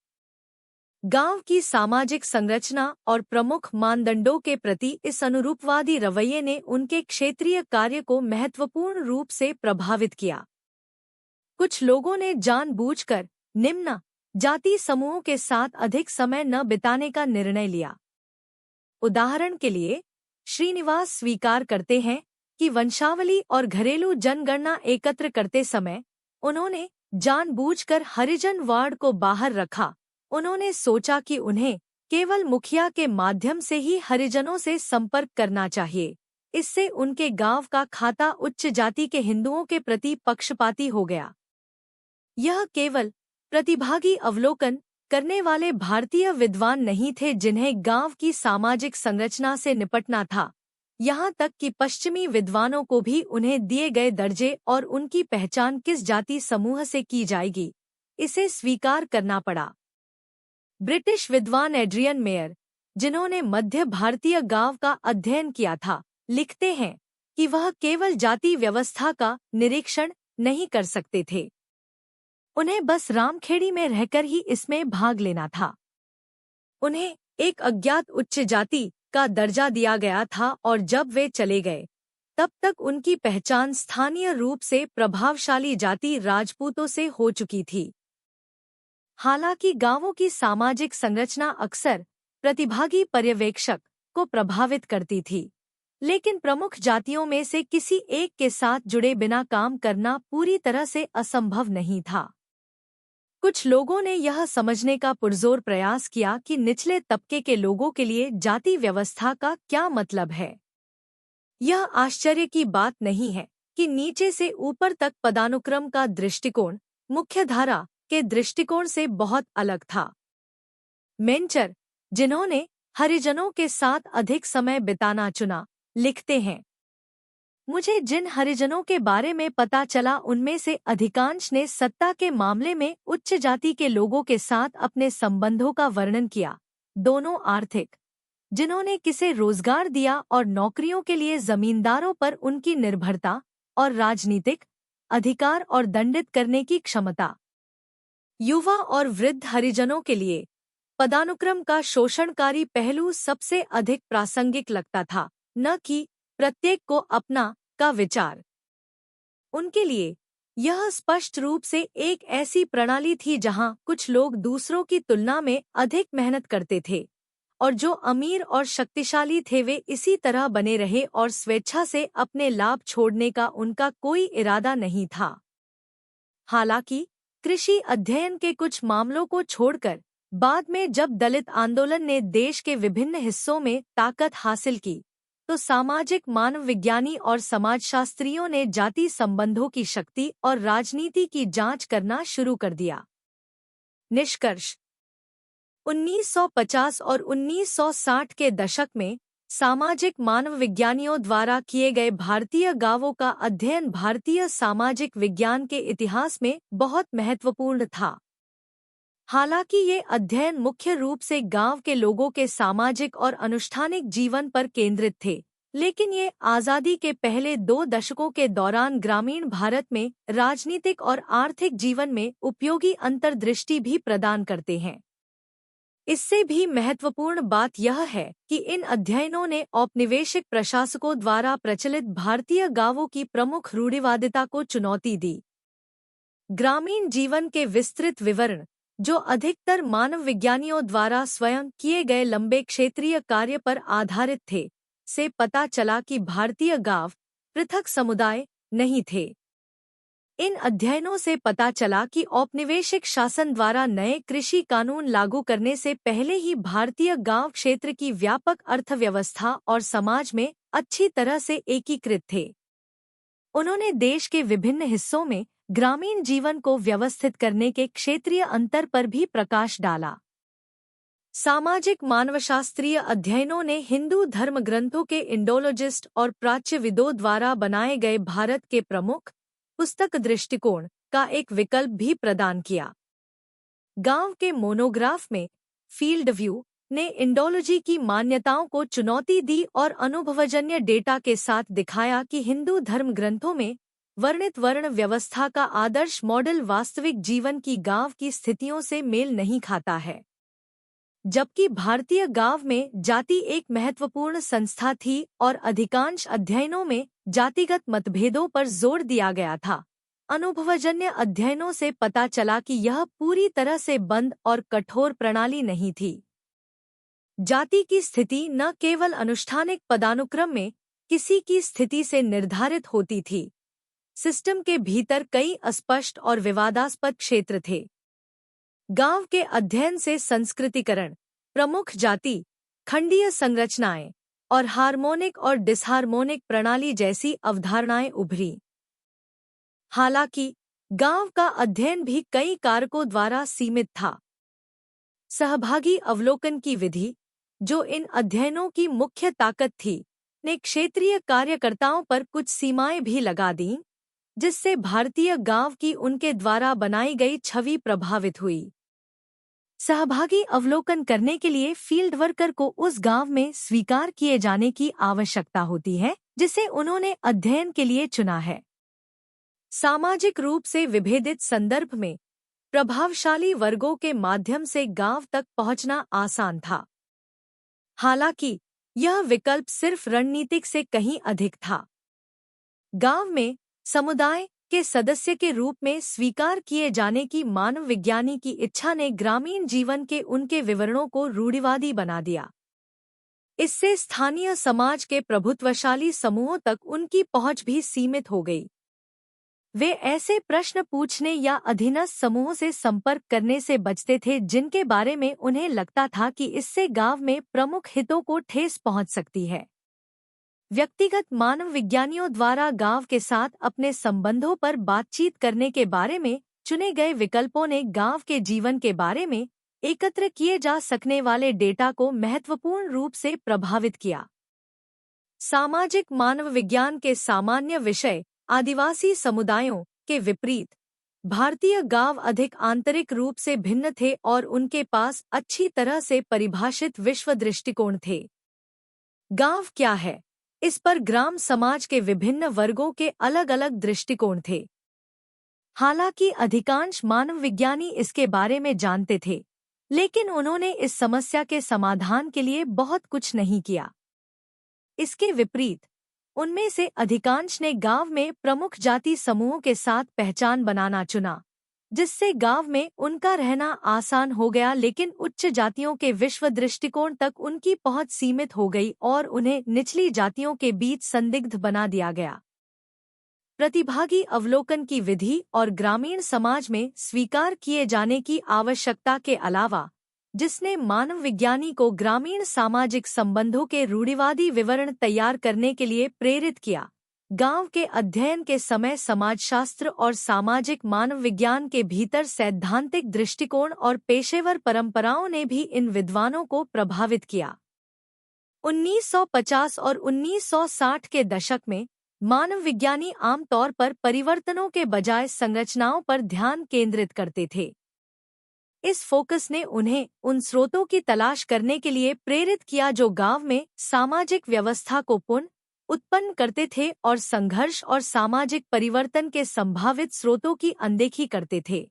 गांव की सामाजिक संरचना और प्रमुख मानदंडों के प्रति इस अनुरूपवादी रवैये ने उनके क्षेत्रीय कार्य को महत्वपूर्ण रूप से प्रभावित किया। कुछ लोगों ने जानबूझकर निम्न जाति समूहों के साथ अधिक समय न बिताने का निर्णय लिया। उदाहरण के लिए, श्रीनिवास स्वीकार करते हैं कि वंशावली और घरेलू जनगणना एकत्र करते समय उन्होंने जानबूझकर हरिजन वार्ड को बाहर रखा। उन्होंने सोचा कि उन्हें केवल मुखिया के माध्यम से ही हरिजनों से संपर्क करना चाहिए। इससे उनके गांव का खाता उच्च जाति के हिंदुओं के प्रति पक्षपाती हो गया। यह केवल प्रतिभागी अवलोकन करने वाले भारतीय विद्वान नहीं थे जिन्हें गांव की सामाजिक संरचना से निपटना था, यहाँ तक कि पश्चिमी विद्वानों को भी उन्हें दिए गए दर्जे और उनकी पहचान किस जाति समूह से की जाएगी, इसे स्वीकार करना पड़ा। ब्रिटिश विद्वान एड्रियन मेयर, जिन्होंने मध्य भारतीय गांव का अध्ययन किया था, लिखते हैं कि वह केवल जाति व्यवस्था का निरीक्षण नहीं कर सकते थे, उन्हें बस रामखेड़ी में रहकर ही इसमें भाग लेना था। उन्हें एक अज्ञात उच्च जाति का दर्जा दिया गया था और जब वे चले गए तब तक उनकी पहचान स्थानीय रूप से प्रभावशाली जाति राजपूतों से हो चुकी थी। हालांकि गांवों की सामाजिक संरचना अक्सर प्रतिभागी पर्यवेक्षक को प्रभावित करती थी, लेकिन प्रमुख जातियों में से किसी एक के साथ जुड़े बिना काम करना पूरी तरह से असंभव नहीं था। कुछ लोगों ने यह समझने का पुरजोर प्रयास किया कि निचले तबके के लोगों के लिए जाति व्यवस्था का क्या मतलब है। यह आश्चर्य की बात नहीं है कि नीचे से ऊपर तक पदानुक्रम का दृष्टिकोण मुख्यधारा के दृष्टिकोण से बहुत अलग था। मेंचर, जिन्होंने हरिजनों के साथ अधिक समय बिताना चुना, लिखते हैं, मुझे जिन हरिजनों के बारे में पता चला उनमें से अधिकांश ने सत्ता के मामले में उच्च जाति के लोगों के साथ अपने संबंधों का वर्णन किया, दोनों आर्थिक, जिन्होंने किसे रोजगार दिया, और नौकरियों के लिए जमींदारों पर उनकी निर्भरता, और राजनीतिक अधिकार और दंडित करने की क्षमता। युवा और वृद्ध हरिजनों के लिए पदानुक्रम का शोषणकारी पहलू सबसे अधिक प्रासंगिक लगता था, न कि प्रत्येक को अपना का विचार। उनके लिए यह स्पष्ट रूप से एक ऐसी प्रणाली थी जहां कुछ लोग दूसरों की तुलना में अधिक मेहनत करते थे और जो अमीर और शक्तिशाली थे वे इसी तरह बने रहे और स्वेच्छा से अपने लाभ छोड़ने का उनका कोई इरादा नहीं था। हालांकि कृषि अध्ययन के कुछ मामलों को छोड़कर बाद में जब दलित आंदोलन ने देश के विभिन्न हिस्सों में ताकत हासिल की, तो सामाजिक मानवविज्ञानी और समाजशास्त्रियों ने जाति संबंधों की शक्ति और राजनीति की जांच करना शुरू कर दिया। निष्कर्ष: 1950 और 1960 के दशक में सामाजिक मानवविज्ञानियों द्वारा किए गए भारतीय गांवों का अध्ययन भारतीय सामाजिक विज्ञान के इतिहास में बहुत महत्वपूर्ण था। हालांकि ये अध्ययन मुख्य रूप से गांव के लोगों के सामाजिक और अनुष्ठानिक जीवन पर केंद्रित थे, लेकिन ये आज़ादी के पहले 2 दशकों के दौरान ग्रामीण भारत में राजनीतिक और आर्थिक जीवन में उपयोगी अंतर्दृष्टि भी प्रदान करते हैं। इससे भी महत्वपूर्ण बात यह है कि इन अध्ययनों ने औपनिवेशिक प्रशासकों द्वारा प्रचलित भारतीय गांवों की प्रमुख रूढ़िवादिता को चुनौती दी। ग्रामीण जीवन के विस्तृत विवरण, जो अधिकतर मानव विज्ञानियों द्वारा स्वयं किए गए लंबे क्षेत्रीय कार्य पर आधारित थे, से पता चला कि भारतीय गांव पृथक समुदाय नहीं थे। इन अध्ययनों से पता चला कि औपनिवेशिक शासन द्वारा नए कृषि कानून लागू करने से पहले ही भारतीय गांव क्षेत्र की व्यापक अर्थव्यवस्था और समाज में अच्छी तरह से एकीकृत थे। उन्होंने देश के विभिन्न हिस्सों में ग्रामीण जीवन को व्यवस्थित करने के क्षेत्रीय अंतर पर भी प्रकाश डाला। सामाजिक मानवशास्त्रीय अध्ययनों ने हिंदू धर्म ग्रंथों के इंडोलॉजिस्ट और प्राच्यविदों द्वारा बनाए गए भारत के प्रमुख पुस्तक दृष्टिकोण का एक विकल्प भी प्रदान किया। गांव के मोनोग्राफ में फील्ड व्यू ने इंडोलॉजी की मान्यताओं को चुनौती दी और अनुभवजन्य डेटा के साथ दिखाया कि हिंदू धर्म ग्रंथों में वर्णित वर्ण व्यवस्था का आदर्श मॉडल वास्तविक जीवन की गांव की स्थितियों से मेल नहीं खाता है। जबकि भारतीय गांव में जाति एक महत्वपूर्ण संस्था थी और अधिकांश अध्ययनों में जातिगत मतभेदों पर जोर दिया गया था, अनुभवजन्य अध्ययनों से पता चला कि यह पूरी तरह से बंद और कठोर प्रणाली नहीं थी। जाति की स्थिति न केवल अनुष्ठानिक पदानुक्रम में किसी की स्थिति से निर्धारित होती थी, सिस्टम के भीतर कई अस्पष्ट और विवादास्पद क्षेत्र थे। गांव के अध्ययन से संस्कृतिकरण, प्रमुख जाति, खंडीय संरचनाएं और हार्मोनिक और डिसहार्मोनिक प्रणाली जैसी अवधारणाएं उभरी। हालांकि गांव का अध्ययन भी कई कारकों द्वारा सीमित था। सहभागी अवलोकन की विधि, जो इन अध्ययनों की मुख्य ताकत थी, ने क्षेत्रीय कार्यकर्ताओं पर कुछ सीमाएं भी लगा दीं, जिससे भारतीय गांव की उनके द्वारा बनाई गई छवि प्रभावित हुई। सहभागी अवलोकन करने के लिए फील्ड वर्कर को उस गांव में स्वीकार किए जाने की आवश्यकता होती है जिसे उन्होंने अध्ययन के लिए चुना है। सामाजिक रूप से विभेदित संदर्भ में प्रभावशाली वर्गों के माध्यम से गांव तक पहुंचना आसान था। हालांकि यह विकल्प सिर्फ रणनीतिक से कहीं अधिक था। गांव में समुदाय के सदस्य के रूप में स्वीकार किए जाने की मानव विज्ञानी की इच्छा ने ग्रामीण जीवन के उनके विवरणों को रूढ़िवादी बना दिया। इससे स्थानीय समाज के प्रभुत्वशाली समूहों तक उनकी पहुंच भी सीमित हो गई। वे ऐसे प्रश्न पूछने या अधीनस्थ समूहों से संपर्क करने से बचते थे जिनके बारे में उन्हें लगता था कि इससे गांव में प्रमुख हितों को ठेस पहुंच सकती है। व्यक्तिगत मानव विज्ञानियों द्वारा गांव के साथ अपने संबंधों पर बातचीत करने के बारे में चुने गए विकल्पों ने गांव के जीवन के बारे में एकत्र किए जा सकने वाले डेटा को महत्वपूर्ण रूप से प्रभावित किया। सामाजिक मानव विज्ञान के सामान्य विषय आदिवासी समुदायों के विपरीत भारतीय गांव अधिक आंतरिक रूप से भिन्न थे और उनके पास अच्छी तरह से परिभाषित विश्व दृष्टिकोण थे। गांव क्या है, इस पर ग्राम समाज के विभिन्न वर्गों के अलग अलग दृष्टिकोण थे। हालांकि अधिकांश मानव विज्ञानी इसके बारे में जानते थे, लेकिन उन्होंने इस समस्या के समाधान के लिए बहुत कुछ नहीं किया। इसके विपरीत उनमें से अधिकांश ने गांव में प्रमुख जाति समूहों के साथ पहचान बनाना चुना, जिससे गांव में उनका रहना आसान हो गया, लेकिन उच्च जातियों के विश्व दृष्टिकोण तक उनकी पहुंच सीमित हो गई और उन्हें निचली जातियों के बीच संदिग्ध बना दिया गया। प्रतिभागी अवलोकन की विधि और ग्रामीण समाज में स्वीकार किए जाने की आवश्यकता के अलावा, जिसने मानव विज्ञानी को ग्रामीण सामाजिक संबंधों के रूढ़िवादी विवरण तैयार करने के लिए प्रेरित किया। गांव के अध्ययन के समय समाजशास्त्र और सामाजिक मानव विज्ञान के भीतर सैद्धांतिक दृष्टिकोण और पेशेवर परंपराओं ने भी इन विद्वानों को प्रभावित किया। 1950 और 1960 के दशक में मानव विज्ञानी आमतौर पर परिवर्तनों के बजाय संरचनाओं पर ध्यान केंद्रित करते थे। इस फोकस ने उन्हें उन स्रोतों की तलाश करने के लिए प्रेरित किया जो गांव में सामाजिक व्यवस्था को पुनः उत्पन्न करते थे और संघर्ष और सामाजिक परिवर्तन के संभावित स्रोतों की अनदेखी करते थे।